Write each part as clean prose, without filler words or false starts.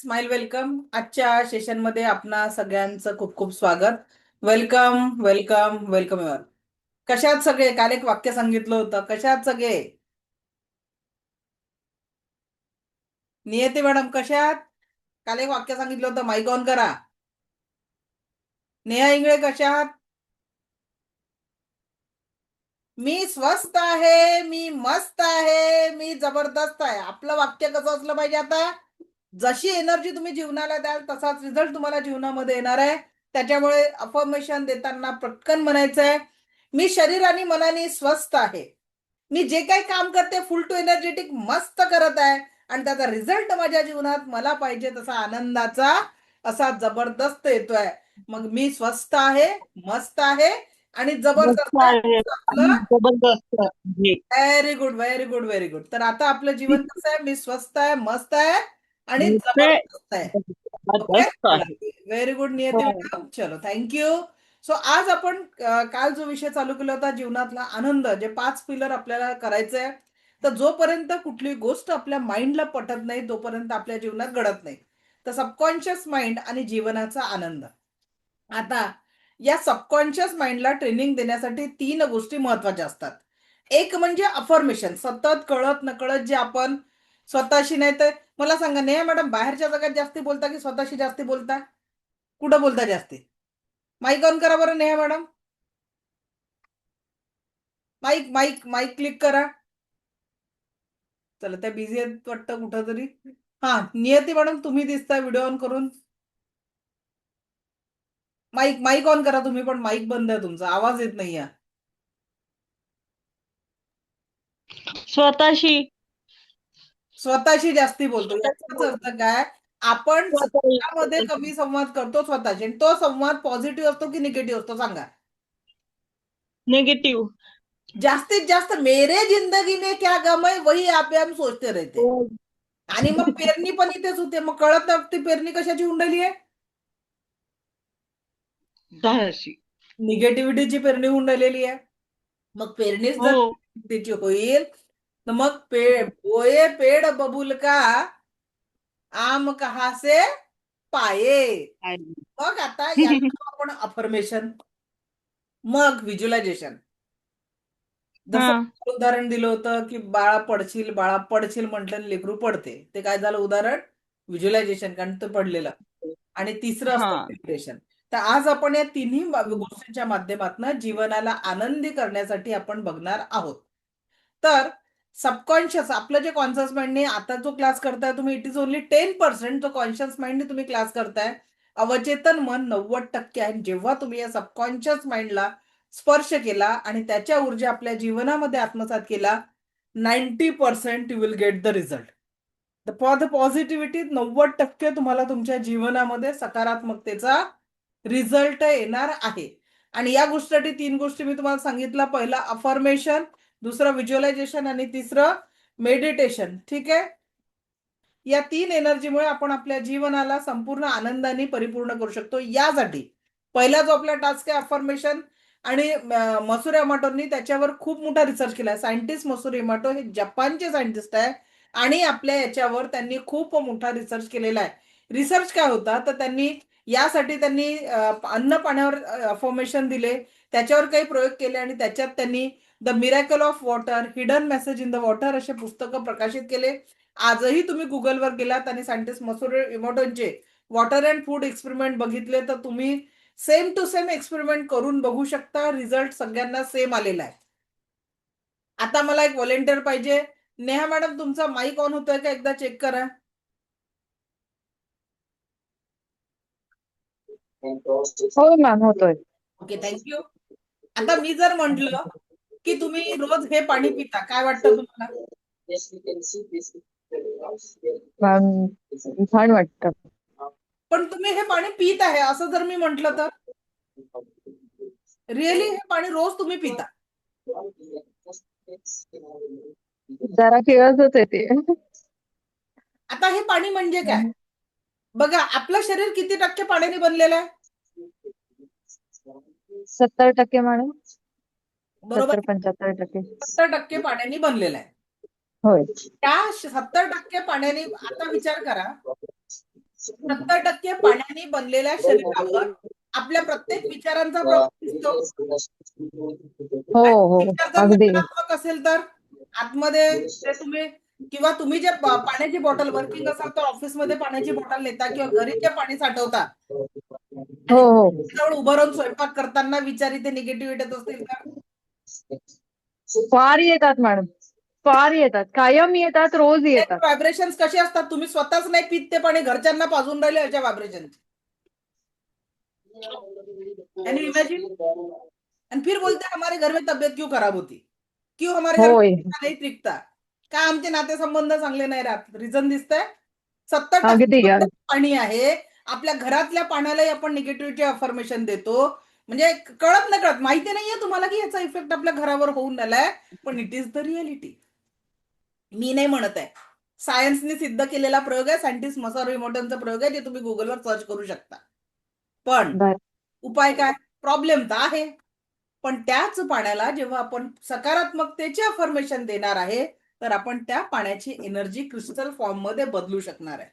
Smile welcome. आजच्या सेशनमध्ये आपणा सगळ्यांचं खूप खूप स्वागत. Welcome welcome welcome your. कशात सगळे? काल एक वाक्य सांगितलं होतं. कशात सगळे? नियती मॅडम कशात? काल एक वाक्य सांगितलं होतं. माईक ऑन करा. नेहा इंगळे कशात? मी स्वस्त आहे, मी मस्त आहे, मी जबरदस्त आहे. आपलं वाक्य कसं असलं पाहिजे? आता जशी एनर्जी तुम्ही जीवनाला द्याल तसाच रिझल्ट तुम्हाला जीवनामध्ये येणार आहे. त्याच्यामुळे अफर्मेशन देताना पटकन म्हणायचं आहे, मी शरीर आणि मनाने स्वस्थ आहे. मी जे काही काम करते फुल टू एनर्जेटिक मस्त करत आहे आणि त्याचा रिझल्ट माझ्या जीवनात मला पाहिजे तसा आनंदाचा असा जबरदस्त येतोय. मग मी स्वस्थ आहे, मस्त आहे आणि मस्त जबरदस्त आहे. आहे आणि आपलं जबरदस्त आहे. Very good, very good, very good. तर आता आपलं जीवन कसं आहे? मी स्वस्त आहे, मस्त आहे आणि नुसते जबरदस्त आहे. ओके, जबरदस्त चला. आहे. व्हेरी गुड नियती हो. मॅडम. चलो, थँक्यू. सो आज आपण काल जो विषय चालू केला होता जीवनातला आनंद, जे 5 पिलर आपल्याला करायचे आहे. तर जोपर्यंत कुठली गोष्ट आपल्या माइंडला पटत नाही तोपर्यंत आपल्या जीवनात घडत नाही. तर सबकॉन्शियस माइंड आणि जीवनाचा आनंद. आता या सबकॉन्शियस माइंडला ट्रेनिंग देण्यासाठी 3 गोष्टी महत्वाच्या असतात. एक म्हणजे अफर्मेशन, सतत कळत नकळत जे आपण स्वतःशी, नाही तर मला सांगा नेहा मॅडम, बाहेरच्या जगात जास्ती बोलता की स्वतःशी जास्ती बोलता? कुठं बोलता जास्ती? माईक ऑन करा बरं Neha madam. Mic mic mic click करा. चला, त्या बिझी आहेत वाटतं कुठं तरी. हा, नियती मॅडम तुम्ही दिसताय व्हिडिओ ऑन करून. माईक माईक ऑन करा तुम्ही पण. माईक बंद आहे तुमचा, आवाज येत नाहीये. स्वतःशी स्वतःशी जास्ती बोलतो याचाच स्वतःशी अर्थ काय? आपण स्वतःमध्ये स्वतःशी कमी संवाद करतो स्वतःशी, आणि तो संवाद पॉझिटिव्ह असतो की निगेटिव्ह असतो सांगा? निगेटिव्ह. जास्तीत जास्त मेरे जिंदगी में क्या गम है वही आप हम सोचते रहते. आणि मग पेरणी पण इथेच होते. मग कळत नाही ती पेरणी कशाची उंडली आहे? स्वतःशी. निगेटिव्हिटीची पेरणी उंडलेली आहे. मग पेरणीच हो. जर त्याची होईल तर मग बोये पेड़ बबुल का, आम कहा से पाये. मग आता याला आपण अफर्मेशन, मग व्हिज्युअलायझेशन. हा. जसं उदाहरण दिलं होतं की बाळा पडशील, बाळा पडशील म्हटलं आणि लेकरू पडते. ते काय झालं उदाहरण? व्हिज्युअलायझेशन, कारण ते पडलेलं. आणि तिसरं हा. असतं मेडिटेशन. तर आज आपण या तिन्ही गोष्टींच्या माध्यमातून जीवनाला आनंदी करण्यासाठी आपण बघणार आहोत. तर सबकॉन्शियस आपलं जे कॉन्शियस माइंडने आता जो क्लास करताय तुम्ही, इट इज ओनली 10%. जो कॉन्शियस माइंडने तुम्ही क्लास करताय, अवचेतन मन 90% आहे. जेव्हा तुम्ही या सबकॉन्शियस माइंडला स्पर्श केला आणि त्याच्या ऊर्जा आपल्या जीवनामध्ये आत्मसात केला, 90% you will get the result. For the positivity 90% तुम्हाला तुमच्या जीवनामध्ये सकारात्मकतेचा रिझल्ट येणार आहे. आणि या गोष्टीसाठी 3 गोष्टी मी तुम्हाला सांगितलं. पहिला अफर्मेशन, दुसरं व्हिज्युअलायझेशन आणि तिसरं मेडिटेशन. ठीक आहे. या 3 एनर्जीमुळे आपण आपल्या जीवनाला संपूर्ण आनंदाने परिपूर्ण करू शकतो. यासाठी पहिला जो आपला टास्क आहे अफर्मेशन. आणि मसुर इमोटोंनी त्याच्यावर खूप मोठा रिसर्च केलाय. सायंटिस्ट मसुर इमोटो हे जपानचे सायंटिस्ट आहे आणि आपल्या याच्यावर त्यांनी खूप मोठा रिसर्च केलेला आहे. रिसर्च काय होता तर त्यांनी अन्न पाण्यावर अफर्मेशन दिले, त्याच्यावर काही प्रयोग केले आणि त्याच्यात त्यांनी the miracle of water, hidden message in the water असे पुस्तकं प्रकाशित केले. आजही तुम्ही गुगलवर गेलात आणि सायंटिस्ट मसुर इमोटोंचे वॉटर अँड फूड एक्सपेरिमेंट बघितले तर तुम्ही सेम टू सेम एक्सपेरिमेंट करून बघू शकता. रिझल्ट सगळ्यांना सेम आलेला आहे. आता मला एक व्हॉलेंटियर पाहिजे. नेहा मॅडम तुमचा माईक ऑन होतोय का? एकदा चेक करा. हो मॅम, होतोय. Okay, thank you. आता मी जर म्हंटल की तुम्ही रोज हे पाणी पिता, काय वाटतं तुम्हाला? मॅम, छान वाटतं. पण तुम्ही हे पाणी पित आहे असं जर मी म्हंटल तर रिअली हे पाणी रोज तुम्ही पिता? जरा किळसच येते. आता हे पाणी म्हणजे काय? बघा, आपलं शरीर किती टक्के पाण्याने बनलेलं आहे? 70% मॅडम. बरोबर. 70-75%. 70% पाण्याने बनलेलं आहे. होय. त्या 70% पाण्याने आता विचार करा, 70% पाण्याने बनलेल्या शरीरावर आपल्या प्रत्येक विचारांचा प्रभाव दिसतो. हो आणि हो विचार जर अगदी. नकारात्मक असेल तर आतमध्ये ते तुम्ही किंवा तुम्ही जे पाण्याची बॉटल वर्किंग असाल तर ऑफिसमध्ये पाण्याची बॉटल नेता किंवा घरी जे पाणी साठवता हो आणि हो जवळ उभं राहून स्वयंपाक करताना विचार इथे निगेटिव्ह येत असतील तर फार येतात मॅडम, फार येतात, कायम येतात, रोज येतात. व्हायब्रेशन्स कसे असतात, तुम्ही स्वतःच नाही पित ते पाणी, घरच्यांना पाजून राहिले अशा व्हायब्रेशन. Can you imagine? आणि फिर बोलते हमारे घर में तबियत क्यों खराब होती, क्यों हमारे घर में होय, खाना नहीं टिकता, का आमचे नातेसंबंध चांगले नाही राहत. रिझन दिसतंय. 70% अगदी पाणी आहे. आपल्या घरातल्या पाण्यालाही आपण निगेटिव्हिटी अफर्मेशन देतो. म्हणजे कळत न कळत, माहिती नाहीये तुम्हाला की याचा इफेक्ट आपल्या घरावर होऊन आलाय, पण इट इज द रिअलिटी. मी नाही म्हणत आहे. सायन्सने सिद्ध केलेला प्रयोग आहे. सायंटिस्ट मसारू इमोटनचा प्रयोग आहे, जे तुम्ही गुगलवर सर्च करू शकता. पण बर. उपाय काय? प्रॉब्लेम तर आहे. पण त्याच पाण्याला जेव्हा आपण सकारात्मकतेचे अफर्मेशन देणार आहे, तर आपण त्या पाण्याची एनर्जी क्रिस्टल फॉर्म मध्ये बदलू शकणार आहे.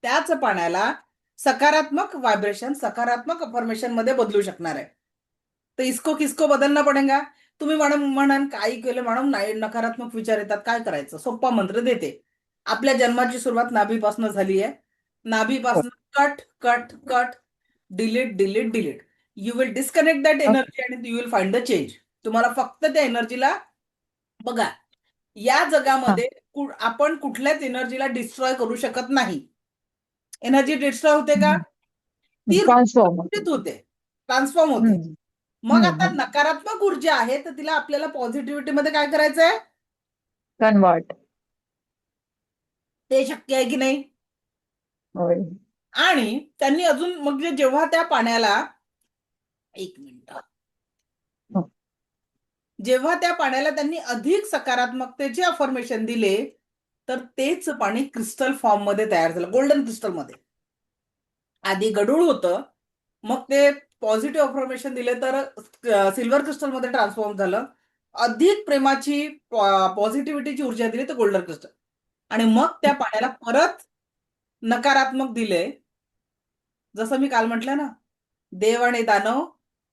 त्याच पाण्याला सकारात्मक व्हायब्रेशन, सकारात्मक अफर्मेशन मध्ये बदलू शकणार आहे. तर इसको किसको बदलना पडेगा. तुम्ही मॅडम म्हणाल काही केलं मॅडम, नाही नकारात्मक विचार येतात, काय करायचं? सोप्पा मंत्र देते. आपल्या जन्माची सुरुवात नाभीपासून झाली आहे. नाभीपासून cut cut cut, delete delete delete. You will disconnect that energy and you will find the change. तुम्हाला फक्त त्या एनर्जीला बघा. या जगामध्ये आपण कुठल्याच एनर्जीला डिस्ट्रॉय करू शकत नाही. एनर्जी डिस्ट्रॉय होते का? ती ट्रान्सफॉर्म. रूपांतरित होते, ट्रान्सफॉर्म होते. मग आता नकारात्मक ऊर्जा आहे, तर तिला आपल्याला पॉझिटिव्हिटी मध्ये काय करायचंय? कन्वर्ट. ते शक्य आहे की नाही? होय. आणि त्यांनी अजून मग जेव्हा त्या पाण्याला एक मिनिट, हो. जेव्हा त्या पाण्याला त्यांनी अधिक सकारात्मकतेचे अफर्मेशन दिले, तर तेच पाणी क्रिस्टल फॉर्म मध्ये तयार झालं, गोल्डन क्रिस्टल मध्ये. आधी गढूळ होतं, मग ते पॉझिटिव्ह अफर्मेशन दिले तर सिल्वर क्रिस्टल मध्ये ट्रान्सफॉर्म झालं. अधिक प्रेमाची पॉझिटिव्हिटीची ऊर्जा दिली तर गोल्डन क्रिस्टल. आणि मग त्या पाण्याला परत नकारात्मक दिले. जसं मी काल म्हटलं ना, देव आणि दानव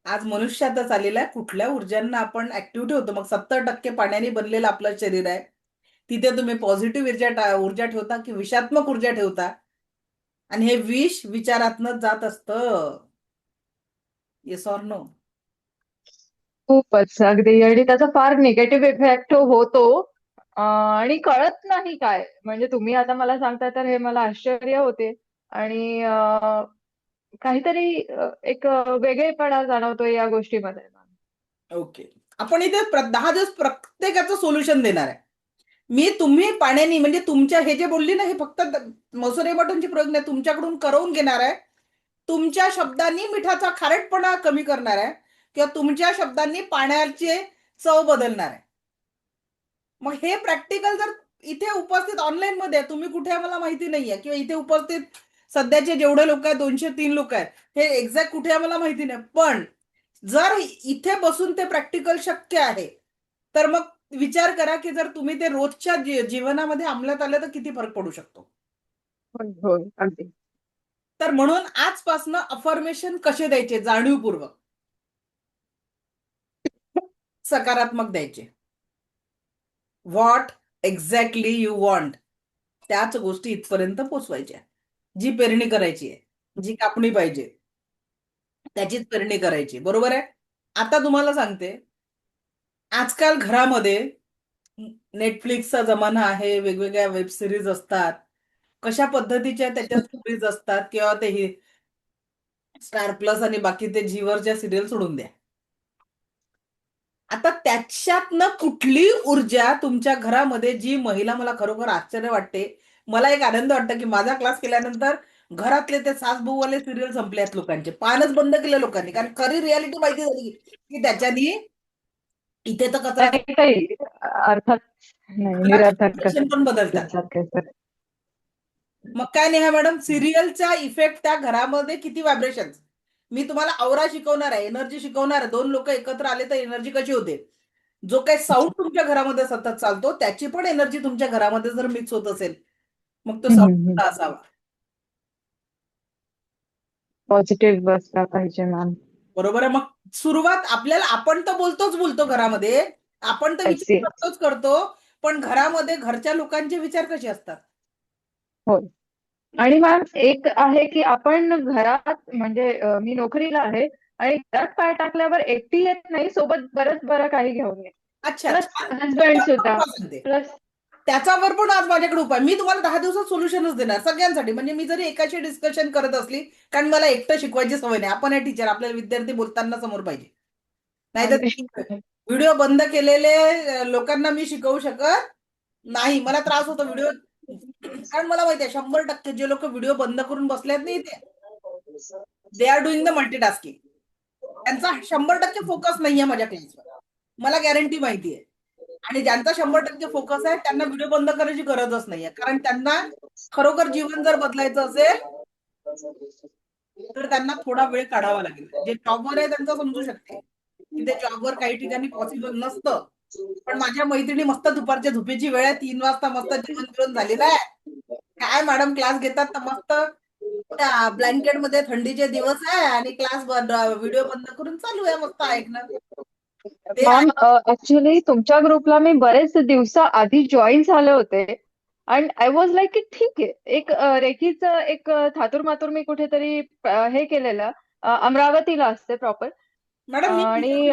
आज मनुष्यातच आलेला आहे. कुठल्या ऊर्जांना आपण ऍक्टिव्ह ठेवतो. मग 70% पाण्याने बनलेलं आपलं शरीर आहे. तिथे तुम्ही पॉझिटिव्ह ऊर्जा ठेवता की विषात्मक ऊर्जा ठेवता, आणि हे विष विचारातनं जात असतं. Yes or no? खूपच अगदी, आणि त्याचा फार निगेटिव्ह इफेक्ट होतो. आणि कळत नाही काय, म्हणजे तुम्ही आता मला सांगताय तर हे मला आश्चर्य होते. आणि काहीतरी एक वेगळेपणा जाणवतो या गोष्टीमध्ये. ओके. आपण इथे 10 दिवस प्रत्येकाचं सोल्युशन देणार आहे. तुम्ही पाण्याने म्हणजे तुमच्या हे जे बोलली ना, हे फक्त मसुरे मटणची प्रयोग नाही, तुमच्याकडून करवून घेणार आहे. तुमच्या शब्दांनी मिठाचा खारटपणा कमी करणार आहे, किंवा तुमच्या शब्दांनी पाण्याचे चव बदलणार आहे. मग हे प्रॅक्टिकल जर इथे उपस्थित ऑनलाईन मध्ये आहे, तुम्ही कुठे आहे मला माहिती नाहीये, किंवा इथे उपस्थित सध्याचे जेवढे लोक आहेत 203 लोक आहेत, हे एक्झॅक्ट कुठे आहे मला माहिती नाही. पण जर इथे बसून ते प्रॅक्टिकल शक्य आहे, तर मग विचार करा की जर तुम्ही ते रोजच्या जीवनामध्ये अंमलात आलं तर किती फरक पडू शकतो. होय होय अगदी. तर म्हणून आजपासून अफर्मेशन कसे द्यायचे, जाणीवपूर्वक सकारात्मक द्यायचे. व्हॉट एक्झॅक्टली यू वॉन्ट, त्याच गोष्टी इथपर्यंत पोचवायच्या. जी पेरणी करायची आहे, जी कापणी पाहिजे, त्याचीच पेरणी करायची. बरोबर आहे? आता तुम्हाला सांगते, आजकाल घरामध्ये नेटफ्लिक्सचा जमाना आहे, वेगवेगळ्या वेब सिरीज असतात, कशा पद्धतीच्या त्याच्या स्टोरीज असतात, किंवा ते स्टार प्लस आणि बाकी ते जीवरच्या सिरियल सोडून द्या. आता त्याच्यातनं कुठली ऊर्जा तुमच्या घरामध्ये, जी महिला, मला खरोखर आश्चर्य वाटते, मला एक आनंद वाटतं की माझा क्लास केल्यानंतर घरातले ते सासबहूवाले सिरियल संपले आहेत लोकांचे, पानच बंद केलं लोकांनी, कारण खरी रियालिटी माहिती झाली की त्याच्यानी इथे तर कचरा, काही काही अर्थात नाही, निरर्थक पण बदलतात. असतात. मग काय नेहा मॅडम, सिरियलचा इफेक्ट त्या घरामध्ये किती व्हायब्रेशन. मी तुम्हाला औरा शिकवणार आहे, एनर्जी शिकवणार आहे. दोन लोक एकत्र आले तर एनर्जी कशी होते. जो काही साऊंड तुमच्या घरामध्ये सतत चालतो, त्याची पण एनर्जी तुमच्या घरामध्ये जर मिक्स होत असेल, मग तो हम्म, साऊंड हम्म, कसा असावा. पॉझिटिव्ह असला पाहिजे मॅम. बरोबर आहे. मग सुरुवात आपल्याला, आपण तर बोलतो घरामध्ये, आपण तर Yes. विचार करतो, पण घरामध्ये घरच्या लोकांचे विचार कसे असतात? हो. आणि मॅम एक आहे की आपण घरात म्हणजे मी नोकरीला आहे आणि घरात पाय टाकल्यावर एकटी येत नाही, सोबत बरं काही घेऊन येते. अच्छा, प्लस छान. हसबंड सुद्धा. सांगते. प्लस त्याच्यावर पण आज माझ्याकडे उपाय. मी तुम्हाला 10 दिवसात सोल्युशनच देणार सगळ्यांसाठी. म्हणजे मी जरी एकाशी डिस्कशन करत असली, कारण मला एकटं शिकवायची सवय नाही. आपण आहे टीचर, आपल्याला विद्यार्थी बोलताना समोर पाहिजे. नाहीतर व्हिडिओ बंद केलेले लोकांना मी शिकवू शकत नाही. मला त्रास होतो व्हिडिओ, कारण मला माहिती आहे 100% जे लोक व्हिडिओ बंद करून बसले आहेत, नाही ते they are doing the multitasking. त्यांचा 100% फोकस नाहीये माझ्या क्लासवर, मला गॅरंटी माहिती आहे. आणि ज्यांचा 100% फोकस आहे त्यांना व्हिडिओ बंद करायची गरजच नाहीये, कारण त्यांना खरोखर जीवन जर बदलायचं असेल तर त्यांना थोडा वेळ काढावा लागेल. जे जॉबवर आहे त्यांचं समजू शकते की ते जॉबवर काही ठिकाणी पॉसिबल नसतं. पण माझ्या मैत्रिणी मस्त दुपारच्या झोपेची वेळ आहे, 3 वाजता मस्त जेवण बिवण झालेलं आहे. काय मॅडम क्लास घेतात तर मस्त ब्लँकेट मध्ये, थंडीचे दिवस आहे आणि क्लास व्हिडिओ बंद करून चालू आहे मस्त ऐकणं. ते मॅम ऍक्च्युली तुमच्या ग्रुपला मी बरेच दिवसा आधी जॉईन झाले होते अँड आय वॉज लाईक की ठीक आहे, एक रेकीचं एक थातूर मातूर मी कुठेतरी हे केलेलं, अमरावतीला असते प्रॉपर. मॅडम मी आणि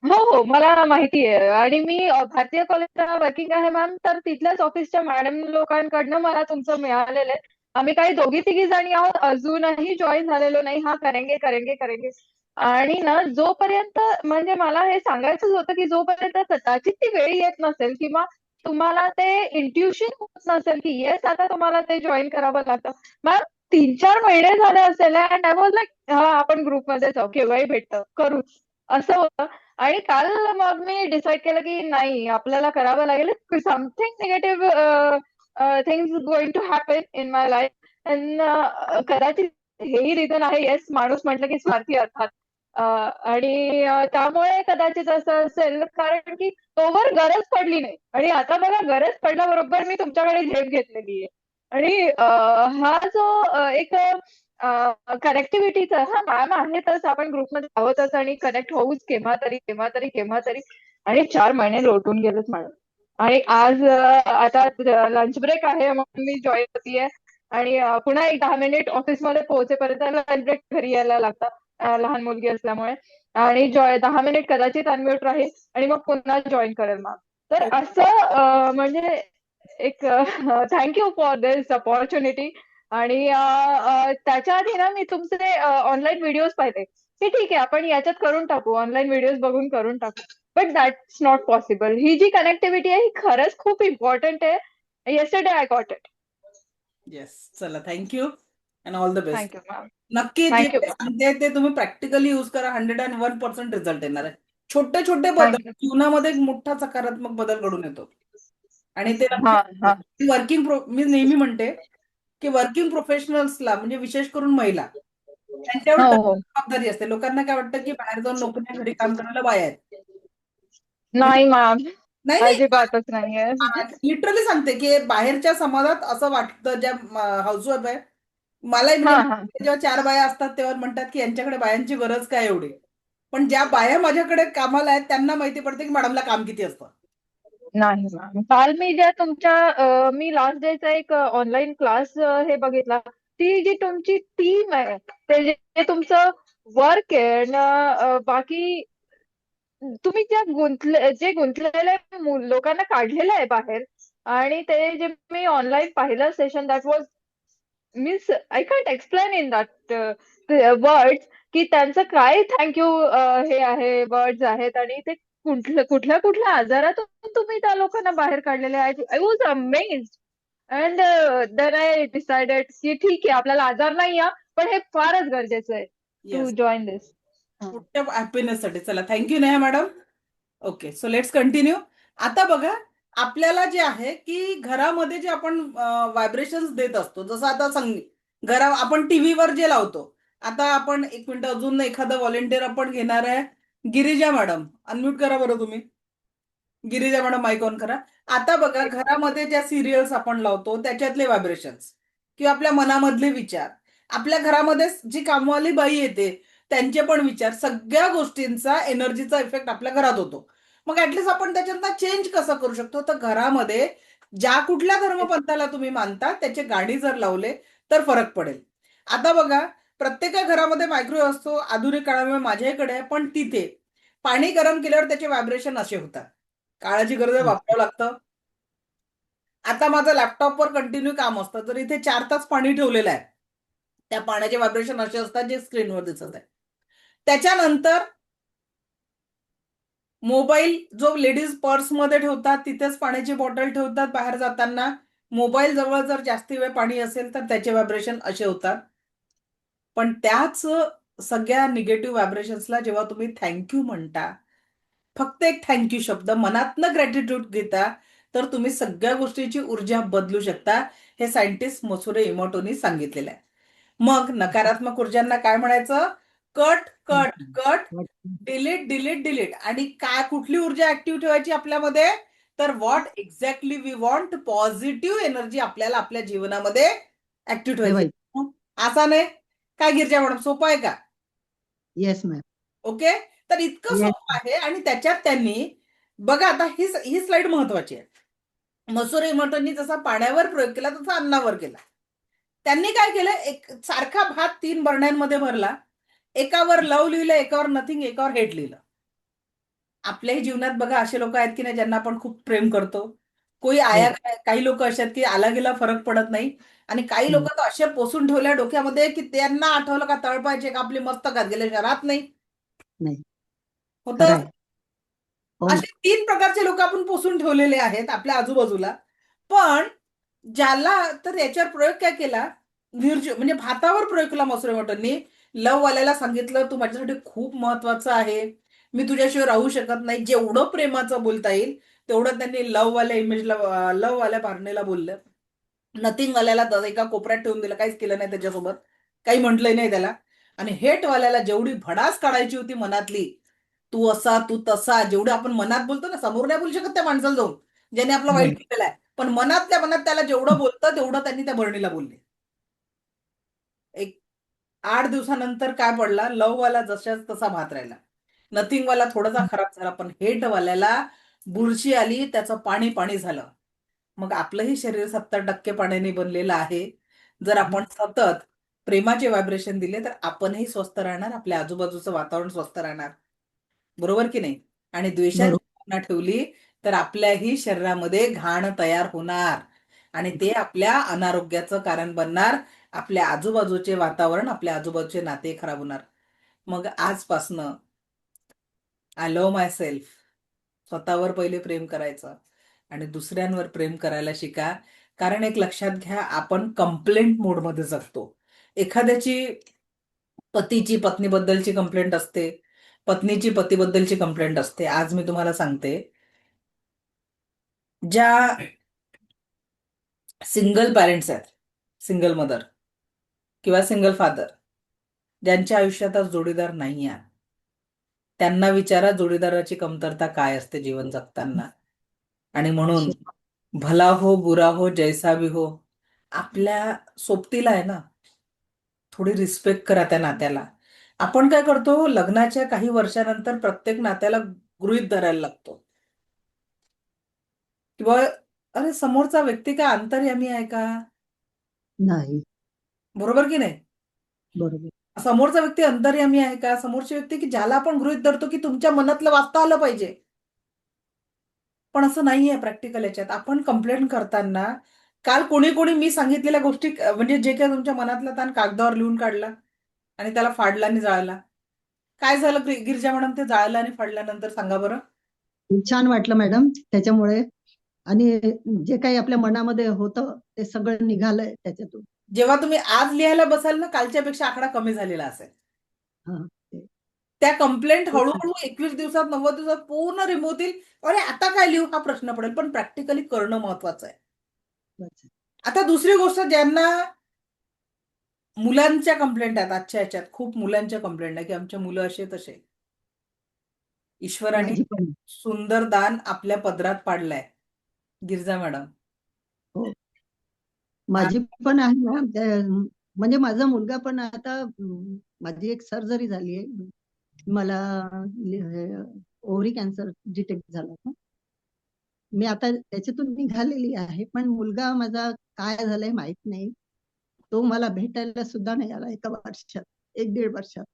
हो हो मला माहिती आहे. आणि मी भारतीय कॉलेजला वर्किंग आहे मॅम, तर तिथल्याच ऑफिसच्या मॅडम लोकांकडनं मला तुमचं मिळालेलं आहे. आम्ही काही दोघी तिघी जणी आहोत, अजूनही जॉईन झालेलो नाही. हा करेंगे करेंगे करेंगे. आणि ना जोपर्यंत म्हणजे मला हे सांगायचंच होतं की जोपर्यंत कदाचित ती वेळ येत नसेल किंवा तुम्हाला ते इंट्युशन होत नसेल की येस आता तुम्हाला ते जॉईन करावं लागतं. मॅम 3-4 महिने झाले असेल अँड आय वॉज लाईक हा आपण ग्रुपमध्ये जाऊ, केव्हाही भेटतं करूच, असं होतं. आणि काल मग मी डिसाईड केलं की नाही आपल्याला करावं लागेल, something negative things going to happen in my life. And कदाचित हेही रिझन आहे. येस, माणूस म्हटलं की स्वार्थी अर्थात. आणि त्यामुळे कदाचित असं असेल, कारण की तोवर गरज पडली नाही आणि आता बघा गरज पडल्याबरोबर मी तुमच्याकडे झेप घेतलेली आहे. आणि हा जो एक कनेक्टिव्हिटीचा हा मॅम आहेतच, आपण ग्रुपमध्ये आहोतच आणि कनेक्ट होऊच केव्हा तरी केव्हा तरी केव्हा तरी. आणि 4 महिने लोटून गेलेच मॅडम. आणि आज आता लंच ब्रेक आहे म्हणून मी जॉईन होतीये. आणि पुन्हा एक 10 मिनिट ऑफिसमध्ये पोहोचेपर्यंत लंच ब्रेक घरी यायला लागतं, लहान मुलगी असल्यामुळे. आणि 10 मिनिट कदाचित अनम्यूट राहील आणि मग पुन्हा जॉईन करेल मॅम. तर असं म्हणजे एक थँक्यू फॉर दिस अपॉर्च्युनिटी. आणि त्याच्या आधी ना मी तुमचे ऑनलाईन व्हिडिओज पाहिले की ठीक आहे आपण याच्यात करून टाकू, ऑनलाईन व्हिडिओज बघून करून टाकू. But that's not possible. ही जी कनेक्टिव्हिटी आहे ही खरंच खूप इम्पॉर्टंट आहे. Yesterday I got it. Yes, चला thank you and all the best. Thank you ma'am. नक्की जे थँक्यू काही मॅम. सांगते ते तुम्ही प्रॅक्टिकली युज करा, 101% रिझल्ट येणार आहे. छोटे छोटे बदल थँक्यू. जीवनामध्ये एक मोठा सकारात्मक बदल घडून येतो. आणि ते हा नक्की हा. मी नेहमी म्हणते की वर्किंग प्रोफेशनल्सला, म्हणजे विशेष करून महिला, त्यांच्यावर हो हो. जबाबदारी असते. लोकांना काय वाटतं की बाहेर जाऊन नोकरी घरी काम करायला बाया आहेत. म्हणजे नाही मॅम, नाही नाही, अजिबातच नाहीये. लिटरली सांगते की बाहेरच्या समाजात असं वाटतं, ज्या हाऊसवाईफ आहे, मलाही म्हणजे हा हा. जेव्हा 4 बाया असतात तेव्हा म्हणतात की यांच्याकडे बायांची गरज काय एवढी. पण ज्या बाया माझ्याकडे कामाला आहेत त्यांना माहिती पडते की मॅडमला काम किती असतं. नाही मॅम, काल मी ज्या तुमच्या मी लास्ट डेचा एक ऑनलाईन क्लास हे बघितला, ती जी तुमची टीम आहे, ते जे तुमचं वर्क आहे बाकी तुम्ही जे गुंतलेले लोकांना काढलेलं आहे बाहेर. आणि ते जे मी ऑनलाईन पाहिलं session, that was means I can't explain in that words की त्यांचं काय थँक्यू हे आहे, वर्ड्स आहेत. आणि ते कुठल्या कुठल्या आजारातून तुम्ही त्या लोकांना बाहेर काढलेले आहेत. I was amazed. And then I decided की ठीक आहे आपल्याला आजार नाही पण हे फारच गरजेचं आहे टू येस, जॉईन दिस. मोठ्या हॅपीनेस साठी. चला thank you Neha madam. Okay, so let's continue. आता बघा, आपल्याला जे आहे की घरामध्ये जे आपण व्हायब्रेशन्स देत असतो, जसं आता घरा आपण टीव्हीवर जे लावतो. आता आपण 1 मिनिट अजून एखादं व्हॉलेंटिअर आपण घेणार आहे. गिरिजा मॅडम अनम्यूट करा बरं तुम्ही. गिरिजा मॅडम माईक ऑन करा. आता बघा, घरामध्ये ज्या सिरियल्स आपण लावतो त्याच्यातले व्हायब्रेशन्स किंवा आपल्या मनामधले विचार, आपल्या घरामध्ये जी कामवाली बाई येते त्यांचे पण विचार, सगळ्या गोष्टींचा एनर्जीचा इफेक्ट आपल्या घरात होतो. मग ऍटलिस्ट आपण त्याच्यातनं चेंज कसं करू शकतो, तर घरामध्ये ज्या कुठल्या धर्मपंथाला तुम्ही मानता त्याचे गाणी जर लावले तर फरक पडेल. आता बघा, प्रत्येका घरामध्ये मायक्रोवेव्ह असतो, आधुनिक काळामुळे माझ्याकडे आहे, पण तिथे पाणी गरम केल्यावर त्याचे व्हायब्रेशन असे होतात. काळाची गरज आहे, वापरावं लागतं. आता माझं लॅपटॉपवर कंटिन्यू काम असतं, तर इथे 4 तास पाणी ठेवलेलं आहे. त्या पाण्याचे व्हायब्रेशन असे असतात जे स्क्रीनवर दिसत आहे. त्याच्यानंतर मोबाईल जो लेडीज पर्समध्ये ठेवतात, तिथेच पाण्याची बॉटल ठेवतात बाहेर जाताना. मोबाईल जवळ जर जास्ती वेळ पाणी असेल तर त्याचे व्हायब्रेशन असे होतात. पण त्याच सगळ्या निगेटिव्ह व्हायब्रेशन्सला जेव्हा तुम्ही थँक्यू म्हणता, फक्त एक थँक्यू शब्द मनातनं ग्रॅटिट्यूड घेता, तर तुम्ही सगळ्या गोष्टीची ऊर्जा बदलू शकता. हे सायंटिस्ट मसुरे इमोटोनी सांगितलेलं आहे. मग नकारात्मक ऊर्जांना काय म्हणायचं? Cut, cut, cut, delete, delete, delete. आणि काय, कुठली ऊर्जा ऍक्टिव्ह ठेवायची आपल्यामध्ये? तर what exactly we want, positive energy आपल्याला आपल्या जीवनामध्ये ऍक्टिव्ह ठेवायची. ठेवायची. असा नाही काय गिरजा मॅडम, सोपं आहे का? Yes ma'am. ओके. तर इतकं येस. सोपं आहे. आणि त्याच्यात त्यांनी बघा, आता ही स्लाइड महत्वाची आहे. मसुरे इमोटोंनी जसा पाण्यावर प्रयोग केला तसा अन्नावर केला. त्यांनी काय केलं, एक सारखा भात 3 बरण्यांमध्ये भरला. एकावर लव लिहिलं, एकावर नथिंग, एकावर हेट लिहिलं. आपल्याही जीवनात बघा असे लोक आहेत की नाही ज्यांना आपण खूप प्रेम करतो. कोई आया, काही लोक असे आहेत की आला गेला फरक पडत नाही. आणि काही लोक तर असे पोसून ठेवल्या डोक्यामध्ये की त्यांना आठवलं का तळपायचे का आपली मस्तकात गेले, राहत नाही. नाही. खरं होतं. आहे. हो ना. असे 3 प्रकारचे लोक आपण पोसून ठेवलेले आहेत आपल्या आजूबाजूला. पण ज्याला, तर याच्यावर प्रयोग काय केला, म्हणजे भातावर प्रयोग केला मसुरे मटननी. लव वाल्याला सांगितलं तू माझ्यासाठी खूप महत्वाचं आहे, मी तुझ्याशिवाय राहू शकत नाही. जेवढं प्रेमाचं बोलता येईल तेवढं त्यांनी लव वाल्या इमेजला, लव वाल्या पारणेला बोललं. नथिंग वाल्याला एका कोपऱ्यात ठेवून दिलं, काहीच केलं नाही त्याच्यासोबत, काही म्हटलंय नाही त्याला. आणि हेट वाल्याला जेवढी भडास काढायची होती मनातली, तू असा तू तसा, जेवढं आपण मनात बोलतो ना, समोर नाही बोलू शकत त्या माणसाला जाऊन ज्याने आपलं वाईट बरोबर. केलेलं आहे, पण मनातल्या मनात त्याला जेवढं बोलतं तेवढं त्यांनी त्या बरणीला बोलले. एक 8 दिवसानंतर काय पडला, लव वाला जशाच तसा भात राहिला. नथिंग वाला थोडासा खराब झाला, पण हेट वाल्याला बुरशी आली, त्याचं पाणी पाणी झालं. मग आपलंही शरीर 70% पाण्याने बनलेलं आहे. जर आपण सतत प्रेमाचे व्हायब्रेशन दिले तर आपणही स्वस्थ राहणार, आपल्या आजूबाजूचं वातावरण स्वस्थ राहणार. बरोबर की नाही? आणि द्वेषाची बरोबर. भावना ठेवली तर आपल्याही शरीरामध्ये घाण तयार होणार आणि ते आपल्या अनारोग्याचं कारण बनणार. आपल्या आजूबाजूचे वातावरण, आपल्या आजूबाजूचे नाते खराब होणार. मग आजपासनं आय लव्ह माय सेल्फ. स्वतःवर पहिले प्रेम करायचं आणि दुसऱ्यांवर प्रेम करायला शिका. कारण एक लक्षात घ्या, आपण कंप्लेंट मोडमध्ये जगतो. एखाद्याची पतीची पत्नीबद्दलची कंप्लेंट असते, पत्नीची पतीबद्दलची कंप्लेंट असते. आज मी तुम्हाला सांगते, ज्या सिंगल पॅरेंट्स आहेत, सिंगल मदर किंवा सिंगल फादर, ज्यांच्या आयुष्यात आज जोडीदार नाही आहे, त्यांना विचारा जोडीदाराची कमतरता काय असते जीवन जगताना. आणि म्हणून भला हो बुरा हो जैसा भी हो, आपल्या सोबतीला आहे ना, थोडी रिस्पेक्ट करा त्या नात्याला. आपण काय करतो, लग्नाच्या काही वर्षानंतर प्रत्येक नात्याला गृहीत धरायला लागतो किंवा अरे समोरचा व्यक्ती काय अंतर्यामी आहे का? नाही. बरोबर की नाही? बरोबर. समोरचा व्यक्ती अंतर्यामी आहे का? समोरची व्यक्ती की ज्याला आपण गृहीत धरतो की तुमच्या मनातलं वाचता आलं पाहिजे. पण असं नाहीये प्रॅक्टिकल याच्यात. आपण कंप्लेंट करताना काल कोणी कोणी मी सांगितलेल्या गोष्टी, म्हणजे जे काही तुमच्या मनातला ताण कागदावर लिहून काढला आणि त्याला फाडला आणि जाळला. काय झालं गिरिजा मॅडम ते जाळलं आणि फाडल्यानंतर, सांगा बरं? खूप छान वाटलं मॅडम त्याच्यामुळे. आणि जे काही आपल्या मनामध्ये होतं ते सगळं निघालंय त्याच्यातून. जेव्हा तुम्ही आज लिहायला बसाल ना, कालच्या पेक्षा आकडा कमी झालेला असेल. हा. ते- त्या कंप्लेंट खूप हळूहळू 21 दिवसात, 90 दिवसात पूर्ण रिमूव्ह होतील. अरे आता काय लिहू हा प्रश्न पडेल, पण प्रॅक्टिकली करणं महत्वाचं आहे. महत्वाचं. आता दुसरी गोष्ट, ज्यांना मुलांच्या कंप्लेंट आहेत, आजच्या ह्याच्यात खूप मुलांच्या कंप्लेंट आहे की आमच्या मुलं असे तसे. ईश्वराने माझी पण. सुंदर दान आपल्या पदरात पाडलंय गिरिजा मॅडम. हो. माझी पण आहे ना म्हणजे माझा मुलगा पण आता माझी एक सर्जरी झाली आहे. मला ओव्हरी कॅन्सर डिटेक्ट झाला होता. मी आता त्याच्यातून निघालेली आहे, पण मुलगा माझा काय झालंय माहित नाही. तो मला भेटायला सुद्धा नाही आला एका वर्षात, 1-1.5 वर्षात.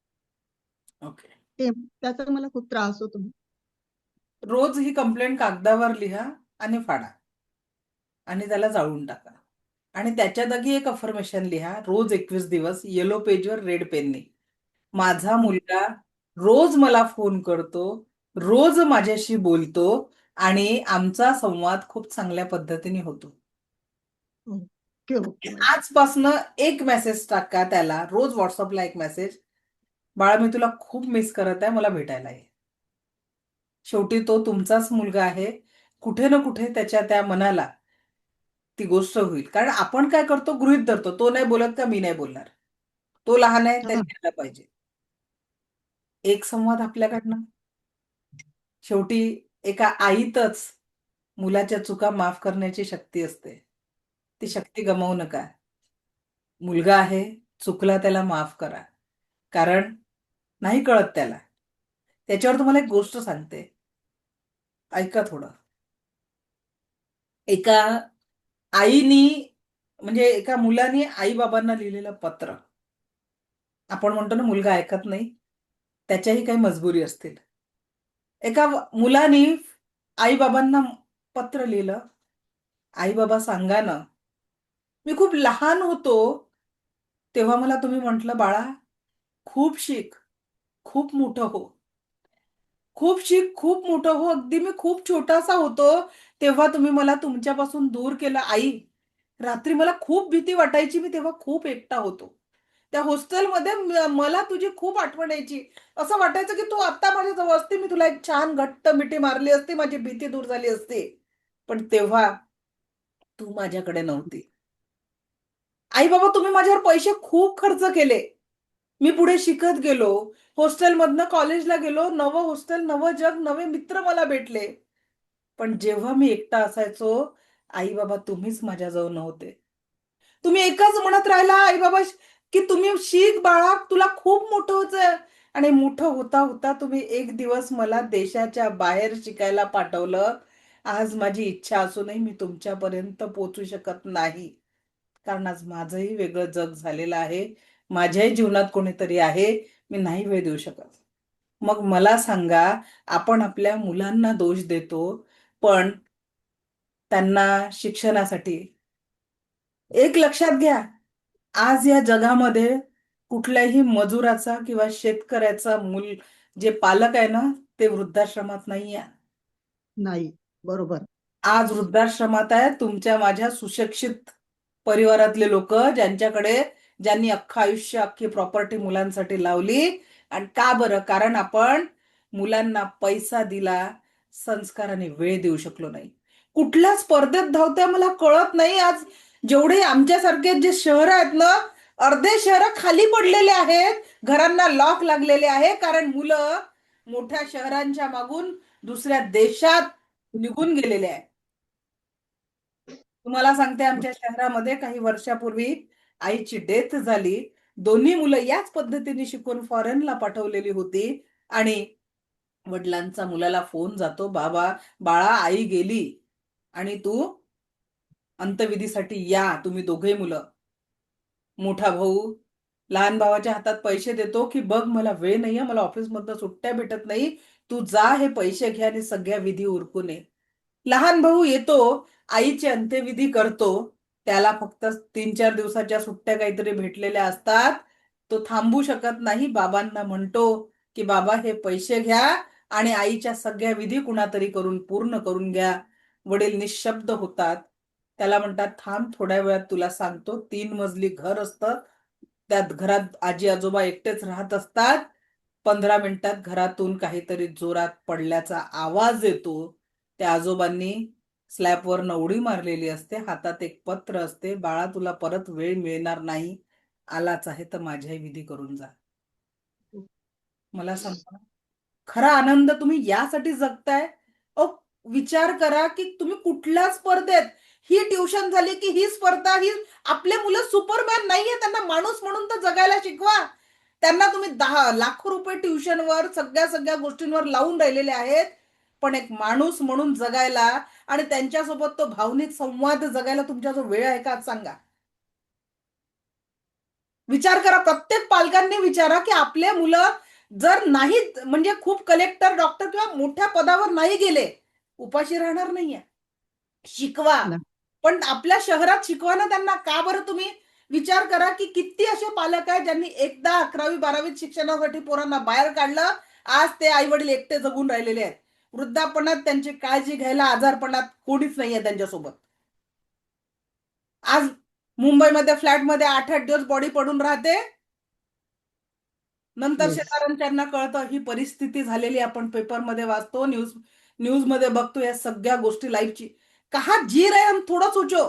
ओके. त्याचा मला खूप त्रास होतो. रोज ही कंप्लेंट कागदावर लिहा आणि फाडा आणि त्याला जाळून टाका. आणि त्याच्या जागी एक अफर्मेशन लिहा रोज 21 दिवस येलो पेजवर रेड पेनने. माझा मुलगा रोज मला फोन करतो, रोज माझ्याशी बोलतो आणि आमचा संवाद खूप चांगल्या पद्धतीने होतो. Okay okay madam. आजपासनं एक मेसेज टाका त्याला, रोज व्हॉट्सअपला एक मेसेज, बाळा मी तुला खूप मिस करत आहे, मला भेटायला ये. शेवटी तो तुमचाच मुलगा आहे. कुठे ना कुठे त्याच्या त्या मनाला ती गोष्ट होईल. कारण आपण काय करतो, गृहीत धरतो. तो नाही बोलत का मी नाही बोलणार. तो लहान आहे हा, त्याने यायला पाहिजे. एक संवाद आपल्याकडनं. शेवटी एका आईतच मुलाच्या चुका माफ करण्याची शक्ती असते. ती शक्ती गमावू नका. मुलगा आहे, चुकला त्याला माफ करा. कारण नाही कळत त्याला. त्याच्यावर तुम्हाला एक गोष्ट सांगते. ऐका थोडं. एका आईनी म्हणजे एका मुलाने आई-बाबांना लिहिलेलं पत्र. आपण म्हणतो ना मुलगा ऐकत नाही. त्याच्याही काही मजबुरी असतील. एका मुलाने आई-बाबांना पत्र लिहिलं. आई-बाबा सांगा ना, मी खूप लहान होतो, तेव्हा मला तुम्ही म्हटलं, "बाळा, खूप शिक, खूप मोठं हो. खूप शिक, खूप मोठं हो." अगदी मी खूप छोटासा होतो, तेव्हा तुम्ही मला तुमच्यापासून दूर केलं. आई, रात्री मला खूप भीती वाटायची. मी तेव्हा खूप एकटा होतो. त्या हॉस्टेलमध्ये मला तुझी खूप आठवण यायची. असं वाटायचं की तू आत्ता माझ्या जवळ असती, मी तुला एक छान घट्ट मिठी मारली असती, माझी भीती दूर झाली असती. पण तेव्हा तू माझ्याकडे नव्हती. आई-बाबा तुम्ही माझ्यावर पैसे खूप खर्च केले. मी पुढे शिकत गेलो. हॉस्टेलमधनं कॉलेजला गेलो. नवं हॉस्टेल, नवं जग, नवे मित्र मला भेटले. पण जेव्हा मी एकटा असायचो, आई-बाबा तुम्हीच माझ्याजवळ नव्हते. तुम्ही एकच म्हणत राहिला आई-बाबा की तुम्ही शिक बाळा, तुला खूप मोठं व्हायचंय. आणि मोठं होता होता तुम्ही एक दिवस मला देशाच्या बाहेर शिकायला पाठवलं. आज माझी इच्छा असूनही मी तुमच्यापर्यंत पोहोचू शकत नाही. कारण आज माझंही वेगळं जग झालेलं आहे. माझ्याही जीवनात कोणीतरी आहे. मी नाही वेळ देऊ शकत. मग मला सांगा, आपण आपल्या मुलांना दोष देतो, पण त्यांना शिक्षणासाठी एक लक्षात घ्या, आज या जगामध्ये कुठल्याही मजुराचा किंवा शेतकऱ्याचा जे पालक आहे ना, ते वृद्धाश्रमात नाहीये. नाही, बरोबर. आज वृद्धाश्रमात आहे तुमच्या माझ्या सुशिक्षित परिवारातले लोक ज्यांनी अख्खं आयुष्य, अख्खी प्रॉपर्टी मुलांसाठी लावली. आणि का बरं? कारण आपण मुलांना पैसा दिला, संस्काराने वेळ देऊ शकलो नाही. कुठल्या स्पर्धेत धावत्या मला कळत नाही. आज जेवढे आमच्यासारखे जे शहर आहेत ना, अर्धे शहर खाली पडलेले आहेत, घरांना लॉक लागलेले आहे. कारण मुलं मोठ्या शहरांच्या मागून दुसऱ्या देशात निघून गेलेले आहे. तुम्हाला सांगते, आमच्या शहरामध्ये काही वर्षापूर्वी आईची डेथ झाली. दोन्ही मुलं याच पद्धतीने शिकून फॉरेनला पाठवलेली होती. आणि वडिलांचा मुलाला फोन जातो, बाबा, बाळा, आई गेली आणि तू अंत्यविधीसाठी या, तुम्ही दोघे मुलं. मोठा भाऊ लहान भावाच्या हातात पैसे देतो की बघ मला वेळ नाहीये, मला ऑफिसमधनं सुट्ट्या भेटत नाही, तू जा हे पैसे घे आणि सगळ्या विधी उरकून ये. लहान भाऊ येतो, आईची अंत्यविधी करतो. त्याला फक्त 3-4 दिवसाच्या सुट्ट्या काहीतरी भेटलेल्या असतात. तो थांबू शकत नाही. बाबांना म्हणतो की बाबा हे पैसे घ्या आणि आईच्या सगळ्या विधी कुणातरी करून पूर्ण करून घ्या. वडील निशब्द होतात. त्याला म्हणतात थांब, थोड्या वेळात तुला सांगतो. 3 मजली घर असतं. त्यात घरात आजी आजोबा एकटेच राहत असतात. 15 मिनिटात घरातून काहीतरी जोरात पडल्याचा आवाज येतो. त्या आजोबांनी स्लॅबवरनं उडी मारलेली असते. हातात एक पत्र असते, बाळा तुला परत वेळ मिळणार नाही. आलाच आहे तर माझ्याही विधी करून जा. मला सांगा, खरा आनंद तुम्ही यासाठी जगताय? अहो, विचार करा की तुम्ही कुठल्या स्पर्धेत, ही ट्युशन झाली की ही स्पर्धा, ही आपले मुलं सुपरमॅन नाहीये, त्यांना माणूस म्हणून तर जगायला शिकवा. त्यांना तुम्ही 10 लाख रुपये ट्युशनवर सगळ्या गोष्टींवर लावून राहिलेले आहेत, पण एक माणूस म्हणून जगायला आणि त्यांच्यासोबत तो भावनिक संवाद जगायला तुमच्या जो वेळ आहे का आज सांगा. विचार करा, प्रत्येक पालकांनी विचारा की आपले मुलं जर नाही म्हणजे खूप कलेक्टर, डॉक्टर किंवा मोठ्या पदावर नाही गेले, उपाशी राहणार नाहीये. शिकवा. ना. पण आपल्या शहरात शिकवा ना त्यांना. का बरं तुम्ही विचार करा की किती असे पालक आहेत ज्यांनी एकदा 11वी-12वीत शिक्षणासाठी पोरांना बाहेर काढलं. आज ते आई-वडील एकटे जगून राहिलेले आहेत. वृद्धापणात त्यांची काळजी घ्यायला आजारपणात कोणीच नाहीये त्यांच्यासोबत. आज मुंबईमध्ये फ्लॅटमध्ये 8-8 दिवस बॉडी पडून राहते. नंतर Yes. शेजाऱ्यांच्यांना कळतं ही परिस्थिती झालेली, आपण पेपरमध्ये वाचतो, न्यूजमध्ये बघतो या सगळ्या गोष्टी लाईफची. कहा जी रहे हम थोडं सोचो.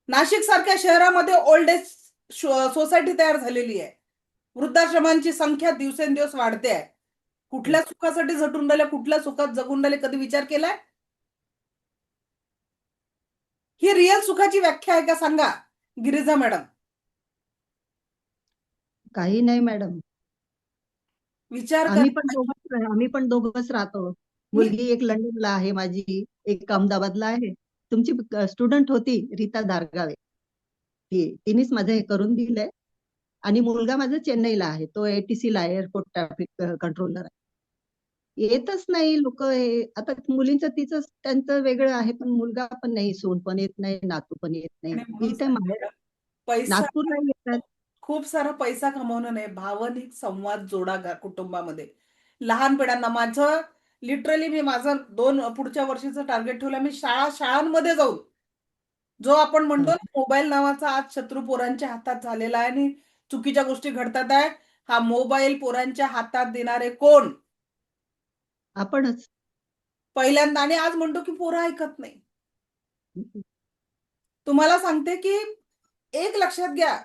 नाशिक सारख्या शहरामध्ये ओल्ड एज सोसायटी तयार झालेली आहे. वृद्धाश्रमांची संख्या दिवसेंदिवस वाढते आहे. कुठल्या सुखासाठी झटून राहिले, कुठल्या सुखात जगून राहिले, कधी विचार केलाय? ही रिअल सुखाची व्याख्या आहे का सांगा गिरिजा मॅडम. काही नाही मॅडम. विचार आम्ही करा. पण दोघंच राहतो. मी मुलगी एक लंडनला आहे माझी, एक अहमदाबादला आहे. तुमची स्टुडंट होती रीता दारगावे, तिनेच माझं हे करून दिलंय. आणि मुलगा माझा चेन्नईला आहे, तो ATC ला एअरपोर्ट ट्रॅफिक कंट्रोलर आहे. येतच नाही लोक. हे आता मुलींचं तिचं त्यांचं वेगळं आहे, पण मुलगा पण नाही, सून पण येत नाही, नातू पण येत नाही. आणि म्हणून इथे सांगते माहेर ना, पैसा नागपूरला येतात. खूप सारा पैसा कमवणं नाही, भावनिक संवाद जोडा कुटुंबामध्ये. लहान पिढ्यांना माझं लिटरली मी माझं पुढच्या वर्षीचं टार्गेट ठेवलं. मी शाळांमध्ये जाऊन जो आपण म्हणतो ना मोबाईल नावाचा आज शत्रू पोरांच्या हातात झालेला आहे आणि चुकीच्या गोष्टी घडतात आहे. हा मोबाईल पोरांच्या हातात देणारे कोण? आपणच. पहिल्यांदा. आणि आज म्हणतो की पोरं ऐकत नाही. तुम्हाला सांगते की एक लक्षात घ्या,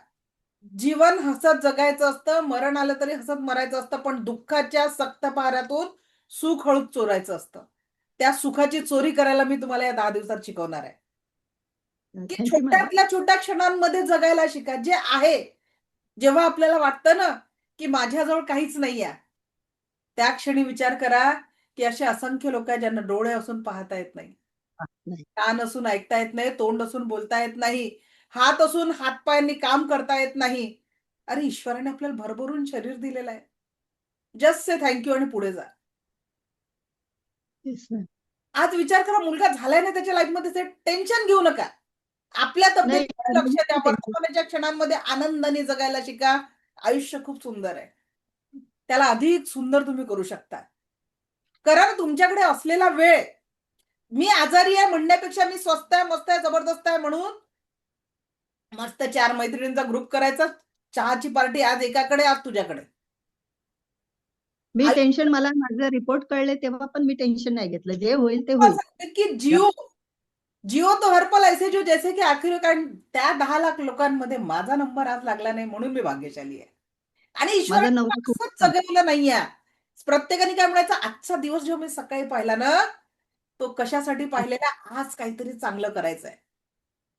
जीवन हसत जगायचं असतं, मरण आलं तरी हसत मरायचं असतं, पण दुःखाच्या सक्त पहाऱ्यातून सुख हळूच चोरायचं असतं. त्या सुखाची चोरी करायला मी तुम्हाला या 10 दिवसात शिकवणार आहे. की थँक्यू मॅडम. छोट्यातल्या छोट्या क्षणांमध्ये जगायला शिका. जे आहे, जेव्हा आपल्याला वाटतं ना की माझ्याजवळ काहीच नाहीये, त्या क्षणी विचार करा की असे असंख्य लोक आहेत ज्यांना डोळे असून पाहता येत नाही, नाही. कान असून ऐकता येत नाही, तोंड असून बोलता येत नाही, हात असून हातपायांनी काम करता येत नाही. अरे ईश्वराने आपल्याला भरभरून शरीर दिलेलं आहे. जस्ट से थँक्यू आणि पुढे जा. Yes, ma'am. आज विचार करा, मुलगा झालाय ना त्याच्या लाईफमध्ये, टेन्शन घेऊ नका. आपल्या नाही, तब्येतीकडे लक्ष द्या. टेन्शन. वर्तमानाच्या क्षणांमध्ये आनंदाने जगायला शिका. आयुष्य खूप सुंदर आहे. त्याला अधिक सुंदर तुम्ही करू शकता. करा ना तुमच्याकडे असलेला वेळ. मी आजारी आहे म्हणण्यापेक्षा मी स्वस्त आहे, मस्त आहे, जबरदस्त आहे म्हणून मस्त 4 मैत्रिणींचा ग्रुप करायचा. चहाची पार्टी आज एकाकडे, आज तुझ्याकडे. मी आयुष्य टेन्शन, मला माझे रिपोर्ट कळले तेव्हा पण मी टेन्शन नाही घेतलं. जे होईल ते तुम्हाला होईल. सांगते की जिओ तो हर पल ऐसे जो जैसे की आखिर. कारण त्या 10 लाख लोकांमध्ये माझा नंबर आज लागला नाही म्हणून मी भाग्यशाली आहे. आणि माझा ईश्वराने नवरा खूप असंच चांगला. जगवलं नाहीये. प्रत्येकाने काय म्हणायचं, आजचा दिवस जेव्हा मी सकाळी पाहिला ना, तो कशासाठी पाहिलेला, आज काहीतरी चांगलं करायचंय.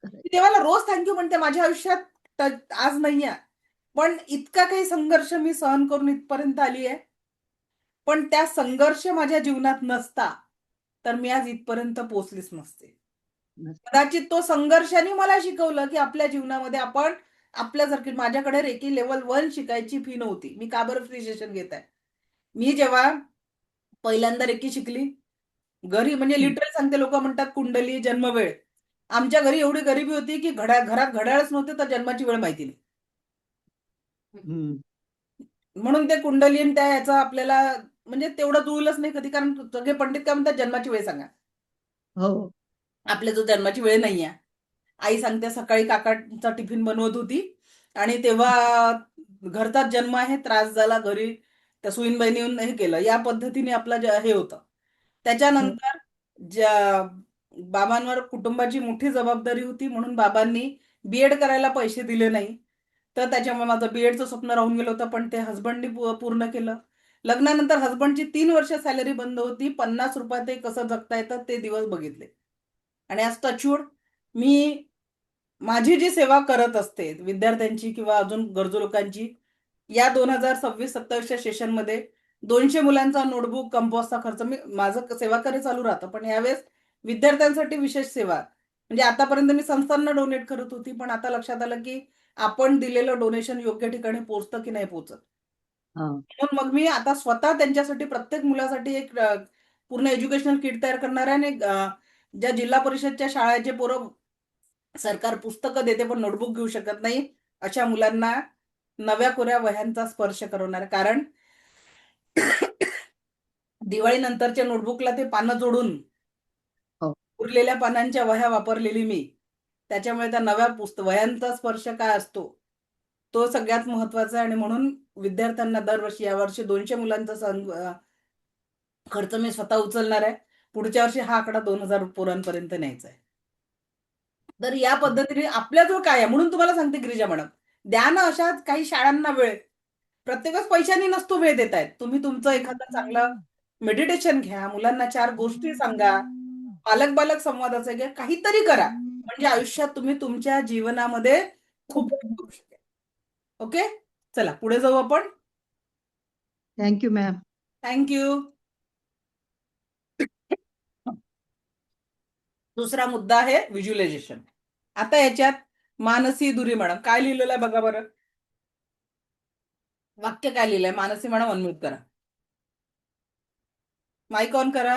मी देवाला रोज थँक्यू म्हणते. माझ्या आयुष्यात आज नाहीये, पण इतका काही संघर्ष मी सहन करून इथपर्यंत आली आहे. पण त्या संघर्ष माझ्या जीवनात नसता तर मी आज इथपर्यंत पोहोचलीच नसते. कदाचित तो संघर्षाने मला शिकवलं की आपल्या जीवनामध्ये आपण आपल्यासारखी. माझ्याकडे रेकी लेवल 1 शिकायची फी नव्हती. मी का बरं फ्री सेशन घेत आहे? मी जेव्हा पहिल्यांदा रेकी शिकली घरी, म्हणजे लिटरली सांगते, लोक म्हणतात कुंडली जन्मवेळ. आमच्या घरी एवढी गरिबी होती की घरात घड्याळच नव्हते तर जन्माची वेळ माहिती नाही. हम्म. म्हणून ते कुंडली आणि त्या याचं आपल्याला म्हणजे तेवढं जुळलंच नाही कधी. कारण सगळे पंडित काय म्हणतात, जन्माची वेळ सांगा. हो. आपल्या जो जन्माची वेळ नाहीये. आई सांगते सकाळी काकाचा टिफिन बनवत होती आणि तेव्हा घरचाच जन्म आहे, त्रास झाला घरी, त्या सुईनबाईने येऊन हे केलं. या पद्धतीने आपलं हे होतं. त्याच्यानंतर बाबांवर कुटुंबाची मोठी जबाबदारी होती म्हणून बाबांनी बीएड करायला पैसे दिले नाही. तर त्याच्यामुळे माझं बीएडचं स्वप्न राहून गेलं होतं, पण ते हसबंडनी पूर्ण केलं. लग्नानंतर हसबंडची 3 वर्ष सॅलरी बंद होती, 50 रुपयात ते कसं जगता येतं ते दिवस बघितले. आणि आज टचवूड मी माझी जी सेवा करत असते विद्यार्थ्यांची किंवा अजून गरजू लोकांची, या 2026-27च्या सेशनमध्ये 200 मुलांचा नोटबुक कंपॉसचा खर्च मी माझं सेवाकार्य चालू राहतं, पण यावेळेस विद्यार्थ्यांसाठी विशेष सेवा म्हणजे आतापर्यंत मी संस्थांना डोनेट करत होती, पण आता लक्षात आलं की आपण दिलेलं डोनेशन योग्य ठिकाणी पोहोचतं की नाही पोहोचत. हा. म्हणून मग मी आता स्वतः त्यांच्यासाठी प्रत्येक मुलासाठी एक पूर्ण एज्युकेशनल किट तयार करणार आहे आणि ज्या जिल्हा परिषदच्या शाळेचे पोरं सरकार पुस्तकं देते पण नोटबुक घेऊ शकत नाही अशा मुलांना नव्या कोऱ्या वह्यांचा स्पर्श करवणार आहे. कारण दिवाळीनंतरच्या नोटबुकला ते पानं जोडून हो. उरलेल्या पानांच्या वह्या वापरलेली मी, त्याच्यामुळे त्या नव्या वह्यांचा स्पर्श काय असतो तो सगळ्यात महत्वाचा आहे. आणि म्हणून विद्यार्थ्यांना दरवर्षी, यावर्षी 200 मुलांचा खर्च मी स्वतः उचलणार आहे. पुढच्या वर्षी हा आकडा 2000 पोरांपर्यंत न्यायचा आहे. तर या पद्धतीने आपल्याजवळ काय आहे, म्हणून तुम्हाला सांगते गिरिजा मॅडम, द्या ना अशा काही शाळांना वेळ. प्रत्येकच पैशाने नसतो वेळ देतायत. तुम्ही तुमचं एखादं चांगलं मेडिटेशन घ्या, मुलांना 4 गोष्टी सांगा, पालक बालक संवादाचं घ्या, काहीतरी करा म्हणजे आयुष्यात तुम्ही तुमच्या जीवनामध्ये खूप करू शकेल. ओके, चला पुढे जाऊ आपण. Thank you ma'am. थँक्यू. दुसरा मुद्दा आहे व्हिज्युअलायझेशन. आता याच्यात मानसी दुरी मॅडम काय लिहिलेलं आहे बघा बरं. वाक्य काय लिहिलंय मानसी मॅडम, अनम्यूट करा, माईक ऑन करा.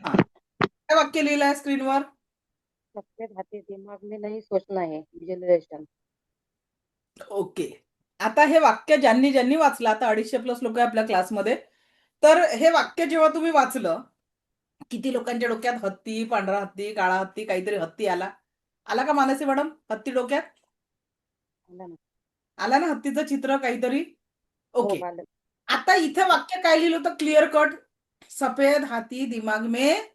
हा, काय वाक्य लिहिलंय स्क्रीनवर. सबके भांति दिमाग में नहीं सोचना है, विजुअलायझेशन. ओके, आता हे वाक्य ज्यांनी ज्यांनी वाचलं, आता 250+ लोक आहे आपल्या क्लासमध्ये, तर हे वाक्य जेव्हा तुम्ही वाचलं, किती लोकांच्या डोक्यात हत्ती, पांढरा हत्ती, काळा हत्ती, काहीतरी हत्ती आला आला का मानसी मॅडम? हत्ती डोक्यात आला ना? आला ना हत्तीचं चित्र काहीतरी? हो, ओके, आलं. आता इथे वाक्य काय लिहिलं होतं क्लिअर कट, सफेद हाती दिमाग में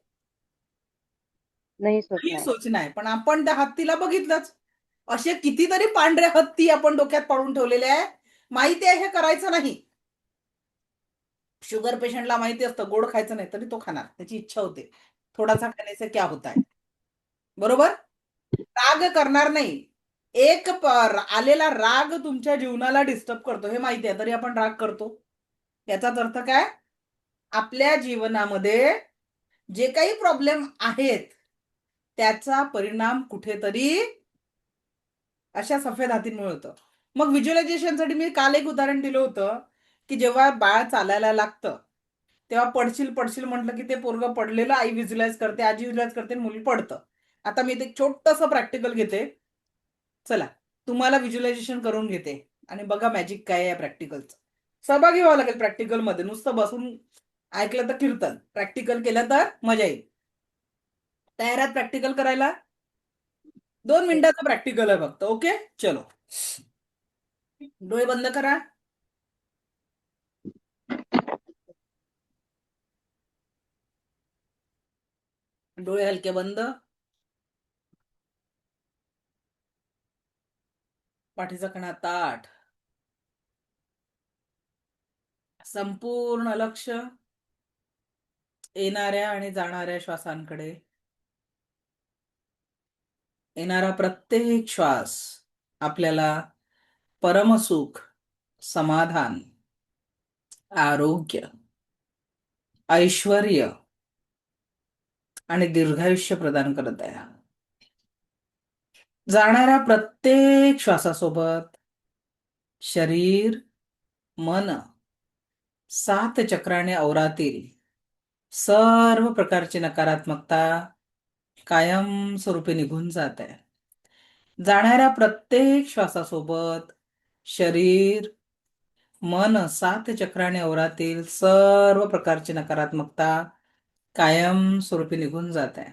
नहीं सोचना नाही है. सोचना आहे. पण आपण त्या हत्तीला बघितलंच, असे कितीतरी पांढरे हत्ती आपण डोक्यात पाडून ठेवलेले आहे. माहिती आहे हे करायचं नाही. शुगर पेशंटला माहिती असतं गोड खायचं नाही, तरी तो खाणार, त्याची इच्छा होते, थोडासा खाने से क्या होता है. बरोबर, राग करणार नाही. एक आलेला राग तुमच्या जीवनाला डिस्टर्ब करतो हे माहिती आहे, तरी आपण राग करतो. याचाच अर्थ काय, आपल्या जीवनामध्ये जे काही प्रॉब्लेम आहेत त्याचा परिणाम कुठेतरी अशा सफेद हातींमुळे होतं. मग व्हिज्युअलायझेशनसाठी मी काल एक उदाहरण दिलं होतं की जेव्हा बाळ चालायला लागतं तेव्हा पडशील पडशील म्हटलं की ते पोरगं पडलेलं आई व्हिज्युअलाइज करते, आजी व्हिज्युअलाइज करते, मुली पडतं. आता मी ते छोटंसं प्रॅक्टिकल घेते, चला तुम्हाला व्हिज्युअलायझेशन करून घेते आणि बघा मॅजिक काय आहे प्रॅक्टिकलचं. सहभागी व्हावं लागेल प्रॅक्टिकल मध्ये, नुसतं बसून ऐकलं तर कीर्तन, प्रॅक्टिकल केलं तर मजा येईल. तयार आहात प्रॅक्टिकल करायला? 2 मिनिटाचं प्रॅक्टिकल आहे फक्त. ओके, चलो डोळे बंद करा. डोळे हलके बंद, पाठीचा कणा ताठ, संपूर्ण लक्ष येणाऱ्या आणि जाणाऱ्या श्वासांकडे. येणारा प्रत्येक श्वास आपल्याला परमसुख, समाधान, आरोग्य, ऐश्वर्य आणि दीर्घायुष्य प्रदान करत आहे. जाणाऱ्या प्रत्येक श्वासासोबत शरीर, मन, 7 चक्राने औरातील सर्व प्रकारची नकारात्मकता कायमस्वरूपी निघून जात आहे. जाणाऱ्या प्रत्येक श्वासासोबत शरीर, मन, 7 चक्राने औरातील सर्व प्रकारची नकारात्मकता कायमस्वरूपी निघून जात आहे.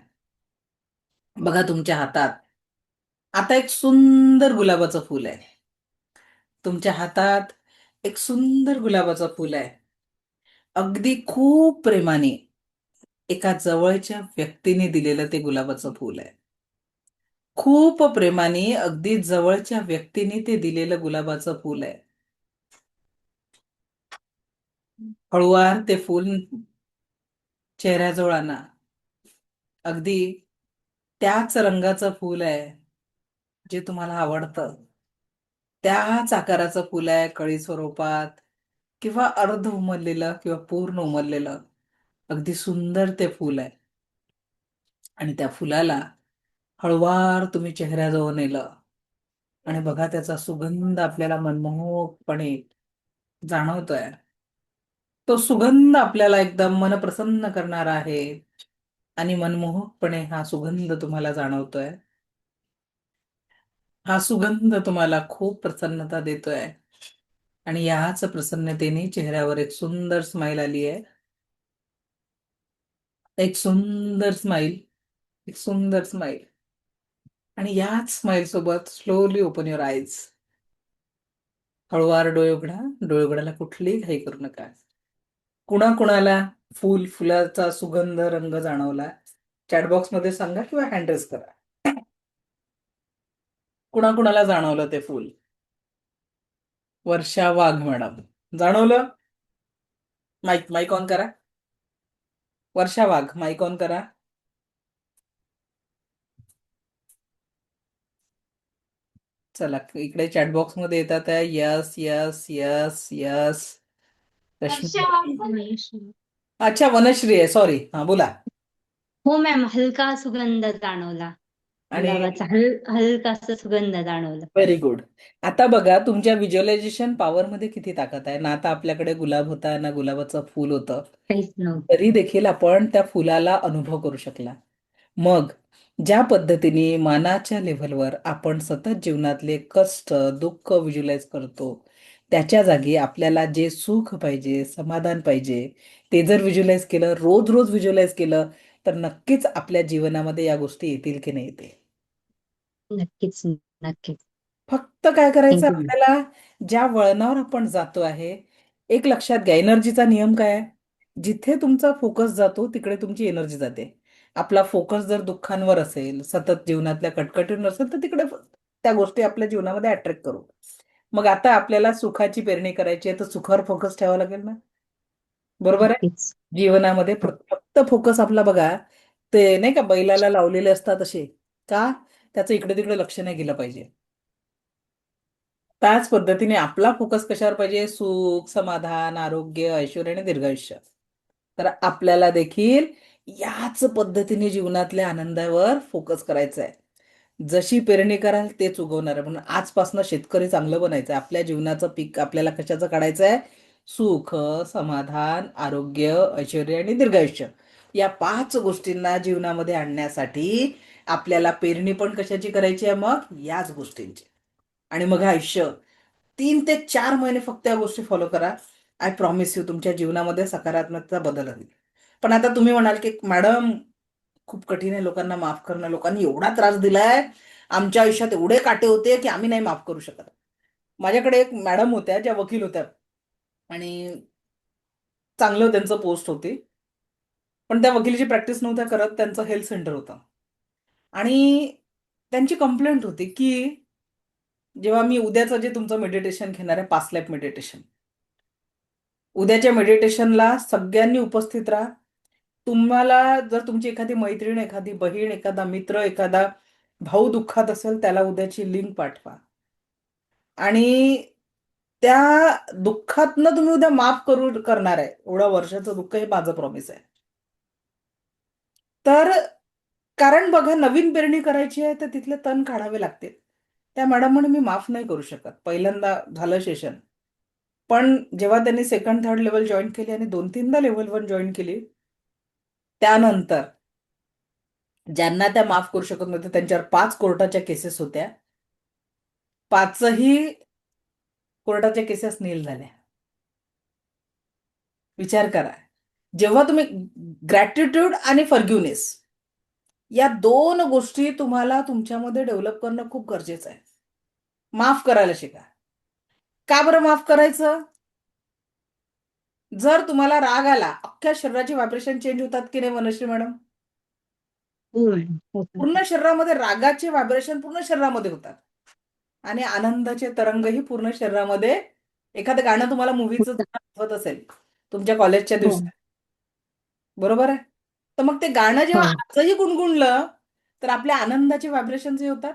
बघा तुमच्या हातात आता एक सुंदर गुलाबाचं फूल आहे. तुमच्या हातात एक सुंदर गुलाबाचं फूल आहे. अगदी खूप प्रेमाने एका जवळच्या व्यक्तीने दिलेलं ते गुलाबाचं फूल आहे. खूप प्रेमाने अगदी जवळच्या व्यक्तीने ते दिलेलं गुलाबाचं फूल आहे. हळुवार ते फूल चेहऱ्याजवळ आणा. अगदी त्याच रंगाचं फूल आहे जे तुम्हाला आवडतं, त्याच आकाराचं फूल आहे कळी स्वरूपात किंवा अर्ध उमललेलं किंवा पूर्ण उमललेलं. अगदी सुंदर ते फूल आहे आणि त्या फुलाला हळुवार तुम्ही चेहऱ्याजवळ नेलं आणि बघा त्याचा सुगंध आपल्याला मनमोहकपणे जाणवतोय. तो सुगंध आपल्याला एकदम मन प्रसन्न करणारा आहे आणि मनमोहकपणे हा सुगंध तुम्हाला जाणवतोय. हा सुगंध तुम्हाला खूप प्रसन्नता देतोय आणि याच प्रसन्नतेने चेहऱ्यावर एक सुंदर स्माइल आली आहे. एक सुंदर स्माइल, एक सुंदर स्माइल. आणि याच स्माइल सोबत स्लोली ओपन युअर आईज. हळुवार डोळे उघडा. डोळे उघडायला कुठलीही घाई करू नका. कुणाकुणाला फुलाचा सुगंध रंग जाणवला चॅटबॉक्स मध्ये सांगा किंवा हँड रेस करा. कुणाकुणाला जाणवलं ते फूल? वर्षा वाघ मॅडम जाणवलं? माईक माईक ऑन करा. वर्षा वाघ माईक ऑन करा. चला इकडे चॅटबॉक्स मध्ये येतात आहे. Yes yes yes yes. Rashmi. अच्छा वनश्री आहे, सॉरी. हा बोला. हो मॅम, हलका सुगंध जाणवला. आणि गुलाबाचा हलकासा सुगंध जाणवला. Very good. आता बघा तुमच्या व्हिज्युअलायझेशन पॉवर मध्ये किती ताकद आहे ना. आता आपल्याकडे गुलाब होता ना गुलाबाचं फूल होतं, काहीच नव्हतं. तरी देखील आपण त्या फुलाला अनुभव करू शकला. मग ज्या पद्धतीने मानाच्या लेव्हलवर आपण सतत जीवनातले कष्ट दुःख व्हिज्युअलाइज करतो, त्याच्या जागी आपल्याला जे सुख पाहिजे समाधान पाहिजे ते जर व्हिज्युअलाइज केलं, रोज रोज व्हिज्युअलाइज केलं, तर नक्कीच आपल्या जीवनामध्ये या गोष्टी येतील की नाही येतील. नक्कीच नक्कीच. फक्त काय करायचं थँक्यू. आपल्याला, ज्या वळणावर आपण जातो आहे, एक लक्षात घ्या. एनर्जीचा नियम काय आहे? जिथे तुमचा फोकस जातो तिकडे तुमची एनर्जी जाते. आपला फोकस जर दुःखांवर असेल, सतत जीवनातल्या कटकटींवर असेल, तर तिकडे त्या गोष्टी आपल्या जीवनामध्ये अट्रॅक्ट करू. मग आता आपल्याला सुखाची पेरणी करायची आहे तर सुखावर फोकस ठेवावा लागेल ना. बरोबर आहे. नक्कीच. जीवनामध्ये फक्त फोकस आपला बघा, ते नाही का बैलाला लावलेले असतात असे, का त्याचं इकडे तिकडे लक्ष नाही गेलं पाहिजे. त्याच पद्धतीने आपला फोकस कशावर पाहिजे? सुख समाधान आरोग्य ऐश्वर्य आणि दीर्घायुष्य. तर आपल्याला देखील याच पद्धतीने जीवनातल्या आनंदावर फोकस करायचा आहे. जशी पेरणी कराल तेच उगवणार आहे. म्हणून आजपासून शेतकरी चांगलं बनायचं आहे. आपल्या जीवनाचं पीक आपल्याला कशाचं काढायचं आहे? सुख समाधान आरोग्य ऐश्वर्य आणि दीर्घायुष्य. या 5 गोष्टींना जीवनामध्ये आणण्यासाठी आपल्याला पेरणी पण कशाची करायची आहे? मग याच गोष्टींची. आणि मग हे आयुष्य 3 ते 4 महिने फक्त या गोष्टी फॉलो करा. आय प्रॉमिस यू तुमच्या जीवनामध्ये सकारात्मकता बदल होईल. पण आता तुम्ही म्हणाल की मॅडम खूप कठीण आहे लोकांना माफ करणं. लोकांनी एवढा त्रास दिलाय, आमच्या आयुष्यात एवढे काटे होते की आम्ही नाही माफ करू शकत. माझ्याकडे एक मॅडम होत्या ज्या वकील होत्या आणि चांगलं त्यांचं पोस्ट होती, पण त्या वकिलीची प्रॅक्टिस नव्हत्या करत. त्यांचं हेल्थ सेंटर होतं आणि त्यांची कंप्लेंट होती की जेव्हा मी उद्याचं जे तुमचं मेडिटेशन घेणार आहे, पास्ट लाईफ मेडिटेशन, उद्याच्या मेडिटेशनला सगळ्यांनी उपस्थित राहा. तुम्हाला जर तुमची एखादी मैत्रीण एखादी बहीण एखादा मित्र एखादा भाऊ दुःखात असेल त्याला उद्याची लिंक पाठवा आणि त्या दुःखातनं तुम्ही उद्या माफ करणार आहे. एवढं वर्षाचं दुःख हे माझं प्रॉमिस आहे. तर कारण बघा नवीन पेरणी करायची आहे तर तिथले तण काढावे लागते. त्या मॅडम म्हणे मी माफ नाही करू शकत. पहिल्यांदा झालं सेशन, पण जेव्हा त्यांनी सेकंड थर्ड लेवल जॉईन केली आणि 2-3दा लेवल 1 जॉईन केली, त्यानंतर ज्यांना त्या माफ करू शकत नव्हत्या त्यांच्यावर 5 कोर्टाच्या केसेस होत्या. 5ही कोर्टाच्या केसेस नील झाल्या. विचार करा. जेव्हा तुम्ही ग्रॅटिट्यूड आणि फॉरगिव्हनेस या 2 गोष्टी तुम्हाला तुमच्यामध्ये डेव्हलप करणं खूप गरजेचं आहे. माफ करायला शिका. का बरं माफ करायचं? जर तुम्हाला राग आला, अख्ख्या शरीराची व्हायब्रेशन चेंज होतात की नाही वनश्री मॅडम? हो मॅम, होतं. पूर्ण शरीरामध्ये रागाचे व्हायब्रेशन पूर्ण शरीरामध्ये होतात आणि आनंदाचे तरंगही पूर्ण शरीरामध्ये. एखादं गाणं तुम्हाला मूवीचं आठवत असेल, तुमच्या कॉलेजच्या हो दिवसात, बरोबर आहे? तर मग ते गाणं जेव्हा हो आजही गुणगुणलं तर आपल्या आनंदाचे व्हायब्रेशन जे होतात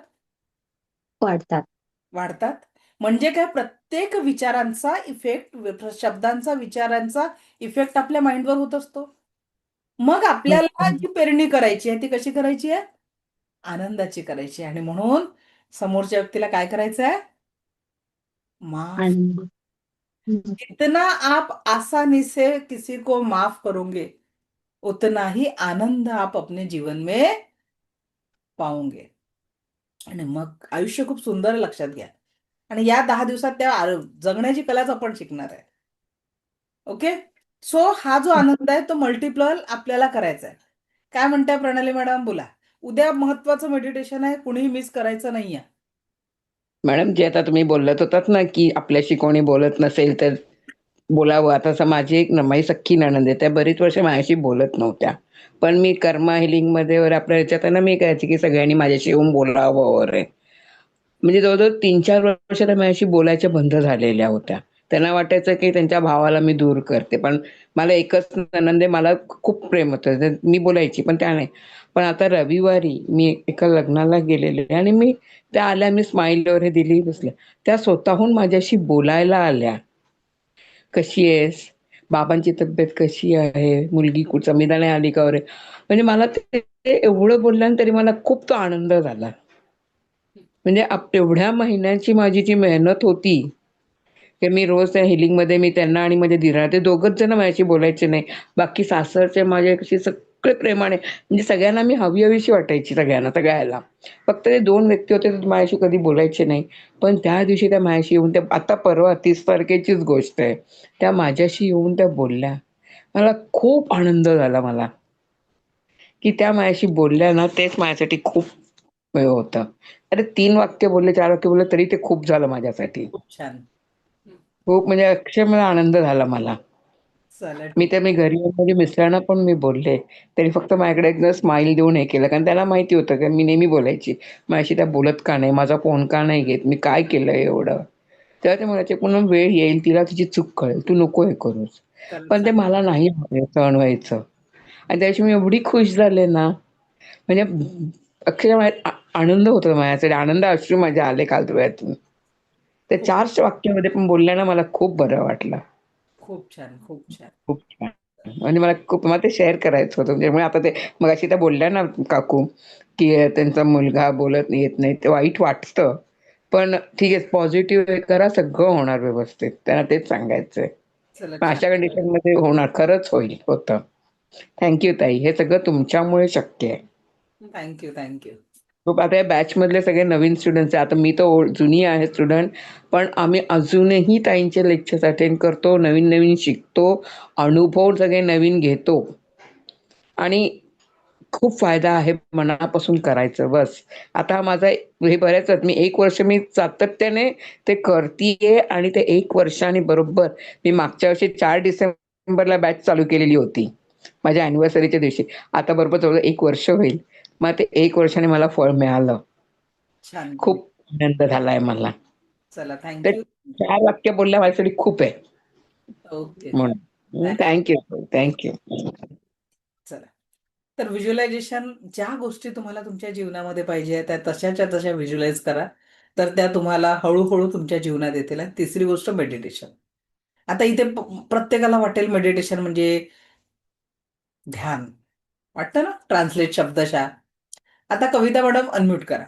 वाढतात. वाढतात. म्हणजे काय, प्रत्येक विचारांचा इफेक्ट, शब्दांचा, विचारांचा इफेक्ट आपल्या माइंडवर होत असतो. मग आपल्याला हो जी पेरणी करायची आहे ती कशी करायची आहे? आनंदाची करायची आहे. आणि म्हणून समोरच्या व्यक्तीला काय करायचं आहे? माफ. आनंद जितना आप आसानी से किसी को माफ करोगे उतना ही आनंद आप अपने जीवन में पाओगे. आणि मग आयुष्य खूप सुंदर आहे, लक्षात घ्या. आणि या 10 दिवसात त्या जगण्याची कलाच आपण शिकणार आहे. ओके. सो हा जो आनंद आहे तो मल्टिपल आपल्याला करायचा आहे. काय म्हणताय प्रणाली मॅडम? बोला. उद्या महत्वाचं मेडिटेशन आहे, कुणीही मिस करायचं नाहीये. मॅडम, जे आता तुम्ही बोलत होतात ना, की आपल्याशी कोणी बोलत नसेल तर बोलावं. आता असं माझी एक माझी सख्खी नणंद आहे, त्या बरीच वर्ष माझ्याशी बोलत नव्हत्या. पण मी कर्मा हिलिंगमध्ये वगैरे आपल्या ह्याच्यात आहे ना, मी करायची की सगळ्यांनी माझ्याशी येऊन बोलावं वगैरे. म्हणजे जवळजवळ 3-4 वर्ष त्या माझ्याशी बोलायच्या बंद झालेल्या होत्या. त्यांना वाटायचं की त्यांच्या भावाला मी दूर करते. पण मला एकच नणंद आहे, मला खूप प्रेम होतं. तर मी बोलायची, पण त्या नाही. पण आता रविवारी मी एका लग्नाला गेलेले आणि मी त्या आल्या, मी स्माईल वगैरे दिली, बसल्या. त्या स्वतःहून माझ्याशी बोलायला आल्या. कशी आहेस? बाबांची तब्येत कशी आहे? मुलगी संविधाने आली का वगैरे. म्हणजे मला ते ते एवढं बोलल्यानंतर मला खूप तो आनंद झाला. म्हणजे एवढ्या महिन्यांची माझी जी मेहनत होती, की मी रोज त्या हिलिंगमध्ये मी त्यांना आणि माझ्या दिराला, ते दोघंच जण माझ्याशी बोलायचे नाही. बाकी सासरचे माझ्याशी सगळे प्रेमाने, म्हणजे सगळ्यांना मी हवीहवीशी वाटायची, सगळ्याला. फक्त ते 2 व्यक्ती होते ते माझ्याशी कधी बोलायचे नाही. पण त्या दिवशी त्या माझ्याशी येऊन, त्या आता परवा 30 तारखेचीच गोष्ट आहे. त्या माझ्याशी येऊन त्या बोलल्या. मला खूप आनंद झाला मला, की त्या माझ्याशी बोलल्या ना, तेच माझ्यासाठी खूप हे होतं. अरे 3 वाक्य बोलले, 4 वाक्य बोलले तरी ते खूप झालं माझ्यासाठी. खूप छान. खूप म्हणजे अक्षरशः आनंद झाला मला. चला, मी ठीक. तर मी घरी येऊन माझ्या मिस्टरांना पण मी बोलले. त्यांनी फक्त माझ्याकडे एकदा स्माईल देऊन हे केलं. कारण त्यांना माहिती होतं की मी नेहमी बोलायची. माझ्याशी त्या बोलत का नाही? माझा फोन का नाही घेत? मी काय केलंय एवढं? तेव्हा ते म्हणायचे, "पुन्हा वेळ येईल, तिला तिची चूक कळेल. तू नको हे करूस." चला, पण ते छान. मला नाही सहन व्हायचं. आणि त्या दिवशी मी एवढी खुश झाले ना, म्हणजे अक्षरशः आनंद होत होता माझ्यासाठी. आनंद अश्रू माझे आले काल डोळ्यातून. त्या खूप 4 वाक्यामध्ये पण बोलल्यानं मला खूप बरं वाटलं. खूप छान. खूप छान. खूप छान. म्हणजे मला ते शेअर करायचं होतं. त्यामुळे आता ते मगाशी त्या बोलल्या ना काकू, की त्यांचा मुलगा बोलत येत नाही. ते वाईट वाटतं. पण ठीक आहे, पॉझिटिव्ह हे करा, सगळं होणार व्यवस्थित. त्यांना तेच सांगायचंय. चला, पण छान. अशा कंडिशनमध्ये होणार, खरंच होईल, होतं. थँक यू ताई. हे सगळं तुमच्यामुळे शक्य आहे. थँक्यू. थँक्यू. खूप आता या बॅचमधले सगळे नवीन स्टुडंट्स आहे. आता मी तर जुनी आहे स्टुडंट, पण आम्ही अजूनही ताईंचे लेक्चर्स अटेंड करतो, नवीन-नवीन शिकतो, अनुभव सगळे नवीन घेतो आणि खूप फायदा आहे मनापासून करायचं बस. आता माझा हे बऱ्याच आहेत. मी 1 वर्ष मी सातत्याने ते करतीये आणि ते 1 वर्षाने बरोबर मी मागच्या वर्षी 4 डिसेंबरला बॅच चालू केलेली होती. माझ्या अॅनिव्हर्सरीच्या दिवशी. आता बरोबर जवळ 1 वर्ष होईल. मग ते 1 वर्षाने मला फळ मिळालं. छान. खूप आनंद झालाय मला. चला, तर थँक्यू. 4 वाक्य बोलल्या माझ्यासाठी खूप आहे ओके. म्हणून. Thank you. Thank you. Thank you. चला. तर व्हिज्युअलायझेशन, ज्या गोष्टी तुम्हाला तुमच्या जीवनामध्ये पाहिजे त्या तशाच्या तशा व्हिज्युअलाइज करा. तर त्या तुम्हाला हळूहळू तुमच्या जीवनात येतील. आणि तिसरी गोष्ट मेडिटेशन. आता इथे प्रत्येकाला वाटेल मेडिटेशन म्हणजे ध्यान. वाटतं ना, ट्रान्सलेट शब्दशः. आता कविता मॅडम अनम्यूट करा.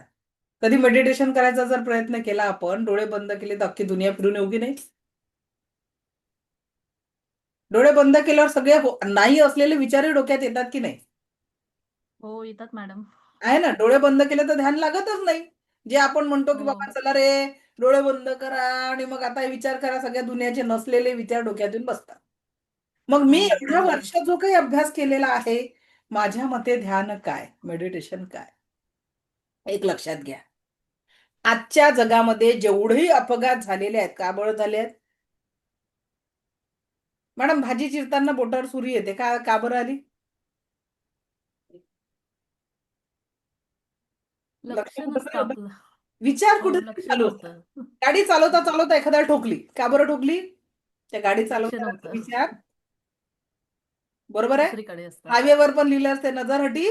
कधी मेडिटेशन करायचा जर प्रयत्न केला आपण, डोळे बंद केले तर अख्खी दुनिया फिरून येऊ की नाही? डोळे बंद केल्यावर सगळे नाही असलेले विचारही डोक्यात येतात की नाही? हो, येतात मॅडम. आहे ना. डोळे बंद केले तर ध्यान लागतच नाही. जे आपण म्हणतो की हो. बाबा चला रे, डोळे बंद करा आणि मग आता विचार करा, सगळ्या दुनियाचे नसलेले विचार डोक्यातून बसतात. मग मी हो, एवढ्या बरोबर आहे. वर्ष जो काही अभ्यास केलेला आहे, माझ्या मते ध्यान काय, मेडिटेशन काय? एक लक्षात घ्या. आजच्या जगामध्ये जेवढेही अपघात झालेले आहेत, का बरं झाले आहेत? मॅडम, भाजी चिरताना बोटावर सुरी येते, का बरं आली? लक्ष लक्ष कुठेतरी नसतं होतं. आपलं. विचार हो, कुठेतरी लक्ष चालू असतात. नव्हतं. गाडी चालवता चालवता एखाद्याला ठोकली, का बरं ठोकली? त्या गाडी लक्ष चालवताना नव्हतं. विचार बरोबर आहे. दुसरीकडे असतात. हायवेवर पण लिहिलं असते नजर हटी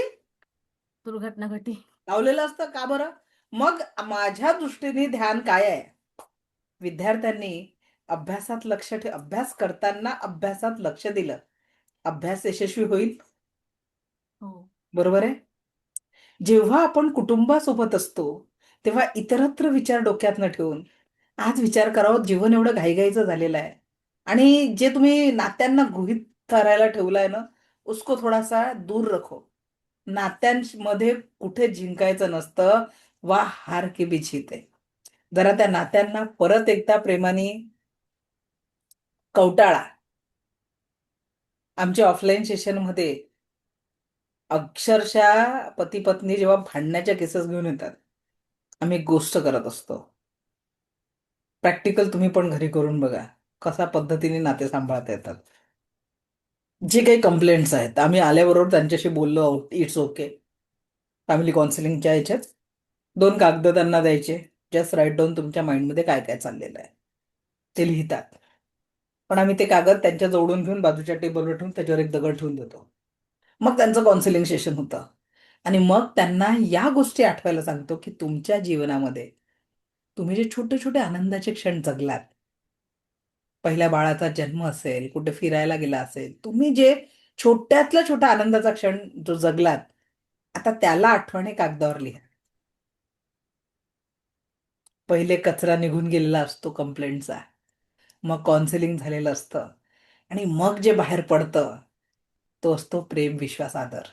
दुर्घटना घटी. लावलेलं असतं. का बरं? मग माझ्या दृष्टीने ध्यान काय आहे? विद्यार्थ्यांनी अभ्यास करताना अभ्यासात लक्ष दिलं, अभ्यास यशस्वी होईल. हो. बरोबर आहे. जेव्हा आपण कुटुंबासोबत असतो तेव्हा इतरत्र विचार डोक्यात न ठेवून आज विचार करावं, जीवन एवढं घाईघाईचं झालेलं आहे आणि जे तुम्ही नात्यांना गृहीत करायला ठेवलंय ना, उसको थोडासा दूर रखो. नात्यांमध्ये कुठे जिंकायचं नसतं, वा हार के भी जीते. जरा त्या नात्यांना परत एकदा प्रेमाने कवटाळा. आमच्या ऑफलाईन सेशनमध्ये अक्षरशः पती पत्नी जेव्हा भांडण्याच्या केसेस घेऊन येतात, आम्ही एक गोष्ट करत असतो. प्रॅक्टिकल तुम्ही पण घरी करून बघा, कशा पद्धतीने नाते सांभाळता येतात. जे काही कंप्लेंट्स आहेत आम्ही आल्याबरोबर त्यांच्याशी बोललो आहोत. It's okay. फॅमिली काउन्सिलिंगच्या याच्यात 2 कागद त्यांना द्यायचे. जस्ट राईट डाऊन तुमच्या माइंडमध्ये काय काय चाललेलं आहे. ते लिहितात. पण आम्ही ते कागद त्यांच्या जवळून घेऊन बाजूच्या टेबलवर ठेवून त्याच्यावर एक दगड ठेवून देतो. मग त्यांचं काउन्सिलिंग सेशन होतं. आणि मग त्यांना या गोष्टी आठवायला सांगतो की तुमच्या जीवनामध्ये तुम्ही जे छोटे छोटे आनंदाचे क्षण जगलात, पहिल्या बाळाचा जन्म असेल, कुठे फिरायला गेला असेल, तुम्ही जे छोट्यातला छोटा आनंदाचा क्षण जो जगलात, आता त्याला आठवणी कागदावर लिहा. पहिले कचरा निघून गेलेला असतो कंप्लेंटचा, मग काउन्सिलिंग झालेलं असतं आणि मग जे बाहेर पडतं तो असतो प्रेम, विश्वास, आदर.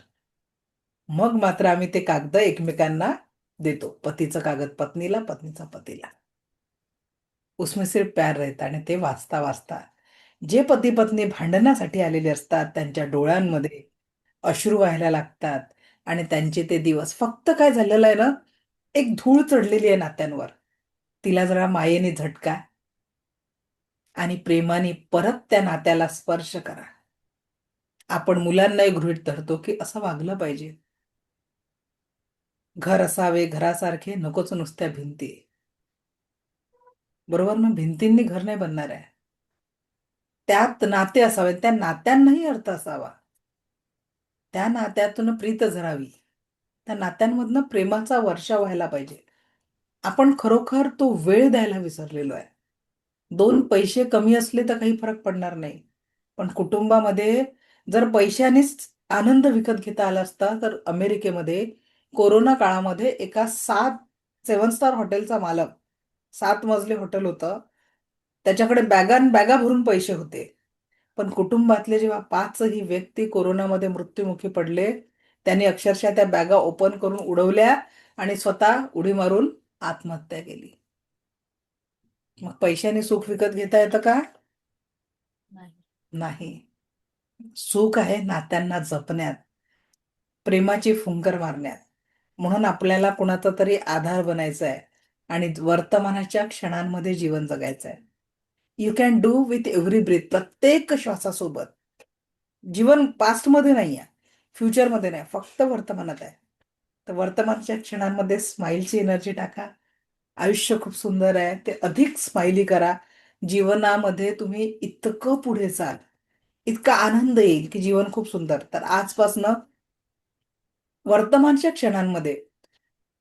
मग मात्र आम्ही ते कागद एकमेकांना देतो. पतीचं कागद पत्नीला, पत्नीचा पतीला. उसमें सिर्फ प्यार रहता. आणि ते वाचता वाचता जे पती पत्नी भांडणासाठी आलेले असतात त्यांच्या डोळ्यांमध्ये अश्रू व्हायला लागतात आणि त्यांचे ते दिवस फक्त काय झालेलं आहे ना, एक धूळ चढलेली आहे नात्यांवर. तिला जरा मायेने झटका आणि प्रेमाने परत त्या नात्याला स्पर्श करा. आपण मुलांनाही गृहीत धरतो की असं वागलं पाहिजे. घर असावे घरासारखे, नकोच नुसत्या भिंती. बरोबर ना? भिंतींनी घर नाही बनणार आहे. त्यात नाते असावे, त्या नात्यांनाही अर्थ असावा. त्या नात्यातून प्रीत झरावी. त्या नात्यांमधनं प्रेमाचा वर्षाव व्हायला पाहिजे. आपण खरोखर तो वेळ द्यायला विसरलेलो आहे. 2 पैसे कमी असले तर काही फरक पडणार नाही. पण कुटुंबामध्ये जर पैशानेच आनंद विकत घेता आला असता तर अमेरिकेमध्ये कोरोना काळामध्ये एका 7 स्टार हॉटेलचा मालक, 7 मजली हॉटेल होतं, त्याच्याकडे बॅगान बॅगा भरून पैसे होते. पण कुटुंबातले जेव्हा 5ही व्यक्ती कोरोनामध्ये मृत्युमुखी पडले, त्यांनी अक्षरशः त्या बॅगा ओपन करून उडवल्या आणि स्वतः उडी मारून आत्महत्या केली. मग पैशाने सुख विकत घेता येतं का? नाही. नाही. सुख आहे नात्यांना जपण्यात, प्रेमाची फुंकर मारण्यात. म्हणून आपल्याला कुणाचा तरी आधार बनायचा आहे आणि वर्तमानाच्या क्षणांमध्ये जीवन जगायचं आहे. You can do with every breath. प्रत्येक श्वासासोबत. जीवन पास्टमध्ये नाही आहे, फ्युचरमध्ये नाही, फक्त वर्तमानात आहे. तर वर्तमानच्या क्षणांमध्ये स्माईलची एनर्जी टाका. आयुष्य खूप सुंदर आहे, ते अधिक स्माइली करा. जीवनामध्ये तुम्ही इतकं पुढे जाल, इतका आनंद येईल की जीवन खूप सुंदर. तर आजपासनं वर्तमानच्या क्षणांमध्ये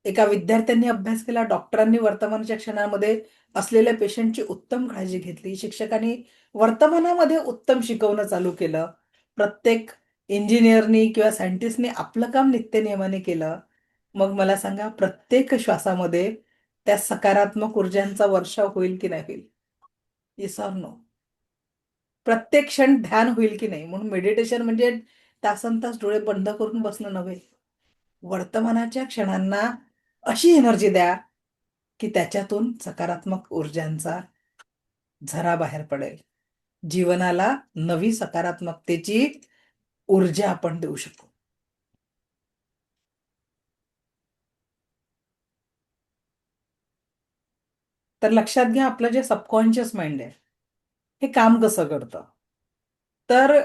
एका विद्यार्थ्यांनी अभ्यास केला, डॉक्टरांनी वर्तमानच्या क्षणामध्ये असलेल्या पेशंटची उत्तम काळजी घेतली, शिक्षकांनी वर्तमानामध्ये उत्तम शिकवणं चालू केलं, प्रत्येक इंजिनियरनी किंवा सायंटिस्टनी आपलं काम नित्यनियमाने केलं. मग मला सांगा, प्रत्येक श्वासामध्ये त्या सकारात्मक ऊर्जांचा वर्षाव होईल की नाही होईल? Yes or no? प्रत्येक क्षण ध्यान होईल की नाही? म्हणून मेडिटेशन म्हणजे तासनतास डोळे बंद करून बसणं नव्हे. वर्तमानाच्या क्षणांना अशी एनर्जी द्या की त्याच्यातून सकारात्मक ऊर्जांचा झरा बाहेर पडेल. जीवनाला नवी सकारात्मकतेची ऊर्जा आपण देऊ शकू. तर लक्षात घ्या, आपलं जे सबकॉन्शियस माइंड आहे हे काम कसं करतं. तर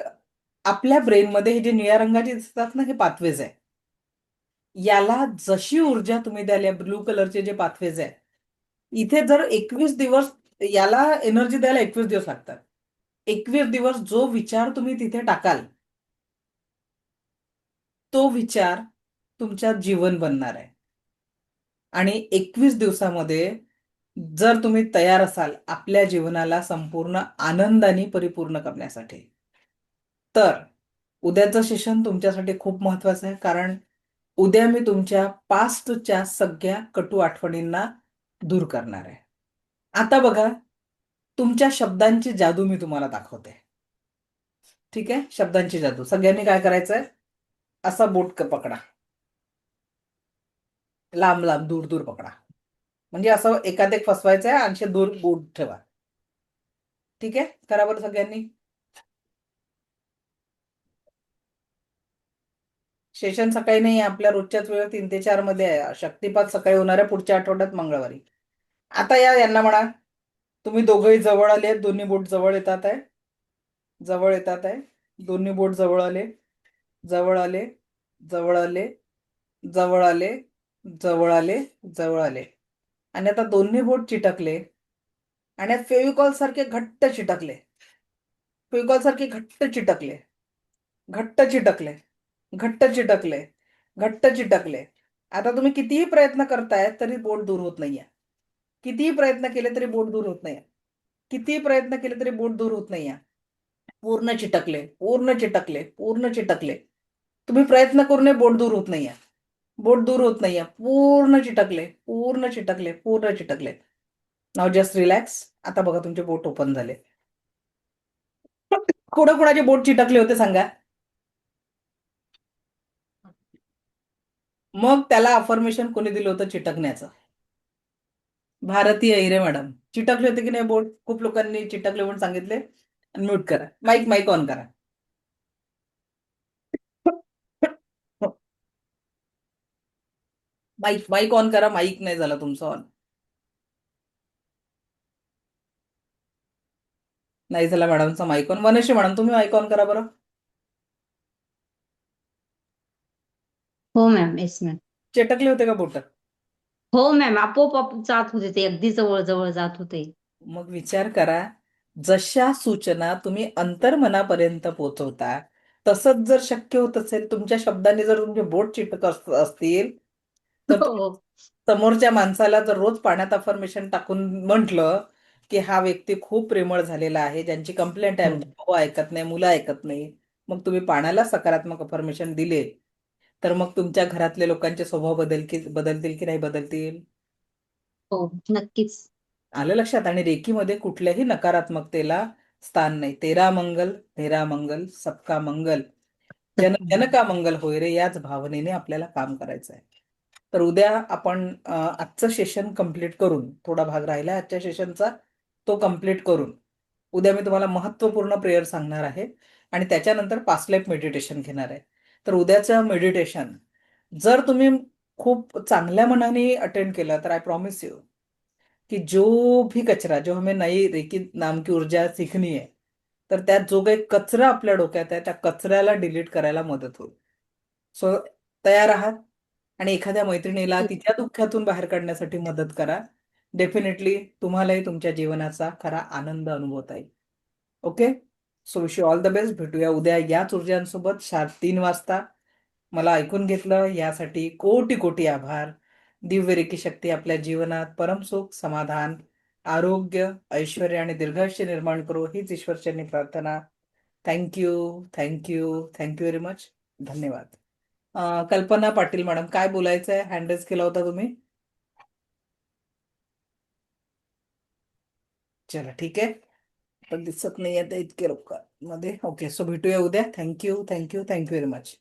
आपल्या ब्रेनमध्ये हे जे निळ्या रंगाचे दिसतात ना, हे पाथवेज आहे. याला जशी ऊर्जा तुम्ही द्याल, या ब्लू कलरचे जे पाथवेज आहे, इथे जर 21 दिवस याला एनर्जी द्यायला 21 दिवस लागतात. 21 दिवस जो विचार तुम्ही तिथे टाकाल तो विचार तुमच्या जीवन बनणार आहे. आणि 21 दिवसामध्ये जर तुम्ही तयार असाल आपल्या जीवनाला संपूर्ण आनंदाने परिपूर्ण करण्यासाठी, तर उद्याचं सेशन तुमच्यासाठी खूप महत्वाचं आहे. कारण उद्या मी तुमच्या पास्टच्या सगळ्या कटू आठवणींना दूर करणार आहे. आता बघा, तुमच्या शब्दांची जादू मी तुम्हाला दाखवते. ठीक आहे, शब्दांची जादू. सगळ्यांनी काय करायचंय, असा बोट पकडा, लांब लांब दूर दूर पकडा. म्हणजे असं एकात एक फसवायचं आहे आणि असे दूर बोट ठेवा. ठीक आहे, करा बरं सगळ्यांनी. सेशन सकाळी नाही आहे, आपल्या रोजच्याच वेळ 3 ते 4 मध्ये आहे. शक्तिपात सकाळी होणार आहे पुढच्या आठवड्यात मंगळवारी. आता यांना म्हणा, तुम्ही दोघंही जवळ आले, दोन्ही बोट जवळ येतात आहे, जवळ येतात आहे, दोन्ही बोट जवळ आले, जवळ आले, जवळ आले, जवळ आले, जवळ आले, जवळ आले. आणि आता दोन्ही बोट चिटकले आणि फेविकॉल सारखे घट्ट चिटकले, फेविकॉल सारखे घट्ट चिटकले, घट्ट चिटकले, घट्ट चिटकले, घट्ट चिटकले. आता तुम्ही कितीही प्रयत्न करताय तरी बोट दूर होत नाहीये. कितीही प्रयत्न केले तरी बोट दूर होत नाहीये. कितीही प्रयत्न केले तरी बोट दूर होत नाहीये. पूर्ण चिटकले, पूर्ण चिटकले, पूर्ण चिटकले. तुम्ही प्रयत्न करूनही बोट दूर होत नाहीये. बोट दूर होत नाहीये. पूर्ण चिटकले, पूर्ण चिटकले, पूर्ण चिटकले. नाव जस्ट रिलॅक्स. आता बघा तुमचे बोट ओपन झाले. कोणाचे बोट चिटकले होते सांगा. मग त्याला अफर्मेशन कोणी दिलं होतं चिटकण्याचं? भारतीय हिरे मॅडम. चिटकले होते की नाही बोट? खूप लोकांनी चिटकले म्हणून सांगितले. म्यूट करा, माईक ऑन करा. माईक ऑन करा. माईक नाही झाला तुमचं ऑन. नाही झाला मॅडमचा माईक ऑन. वनश्री मॅडम तुम्ही माईक ऑन करा बरं. हो मॅम, येस मॅम. चिटकले होते का बोट? हो मॅम, आपोआप जात होते ते, अगदी जवळ जवळ जात होते. मग विचार करा, जशा सूचना तुम्ही अंतर्मनापर्यंत पोहोचवता, तसंच जर शक्य होत असेल, तुमच्या शब्दांनी जर तुमचे बोट चिटक असतील, तर हो. समोरच्या माणसाला जर रोज पाण्यात अफर्मेशन टाकून म्हटलं की हा व्यक्ती खूप प्रेमळ झालेला आहे, ज्यांची कंप्लेंट आहे, आमची भाऊ ऐकत नाही, मुलं ऐकत नाही, मग तुम्ही पाण्याला सकारात्मक अफर्मेशन दिले, तर मग तुमच्या घरातल्या लोकांचे स्वभाव बदलतील की नाही बदलतील? हो, नक्कीच. आलं लक्षात? आणि रेकीमध्ये कुठल्याही नकारात्मकतेला स्थान नाही. तेरा मंगल मेरा मंगल सबका मंगल, जन जन का मंगल होय रे, याच भावनेने आपल्याला काम करायचं आहे. तर उद्या आपण आजचं सेशन कंप्लीट करून, थोडा भाग राहिला आजच्या सेशनचा, तो कंप्लीट करून उद्या मी तुम्हाला महत्वपूर्ण प्रेयर सांगणार आहे आणि त्याच्यानंतर पास्ट लाईफ मेडिटेशन घेणार आहे. तर उद्याचं मेडिटेशन जर तुम्ही खूप चांगल्या मनाने अटेंड केलं तर आय प्रॉमिस यू कि जो भी कचरा, जो हमें नई रेकी नाम की ऊर्जा सीखनी है, तर त्यात जो काही कचरा आपल्या डोक्यात आहे त्या कचऱ्याला डिलीट करायला मदत होईल. सो तयार आहात? आणि एखाद्या मैत्रिणीला तिच्या दुःखातून बाहेर काढण्यासाठी मदत करा. डेफिनेटली तुम्हालाही तुमच्या जीवनाचा खरा आनंद अनुभवता येईल. Okay, so wish you all the best. भेटूया उद्या याच ऊर्जांसोबत शार्प 3 वाजता. मला ऐकून घेतलं यासाठी कोटी कोटी आभार. दिव्य रेकी शक्ती आपल्या जीवनात परमसुख, समाधान, आरोग्य, ऐश्वर्य आणि दीर्घायुष्य निर्माण करो, हीच ईश्वरचरणी प्रार्थना. Thank you, thank you, thank you very much. धन्यवाद. कल्पना पाटील मॅडम, काय बोलायचं आहे? हँड रेज केला होता तुम्ही. चला ठीक आहे, पण दिसत नाही आता इतके लोक मध्ये. ओके, सो भेटूया उद्या. Thank you, thank you, thank you very much.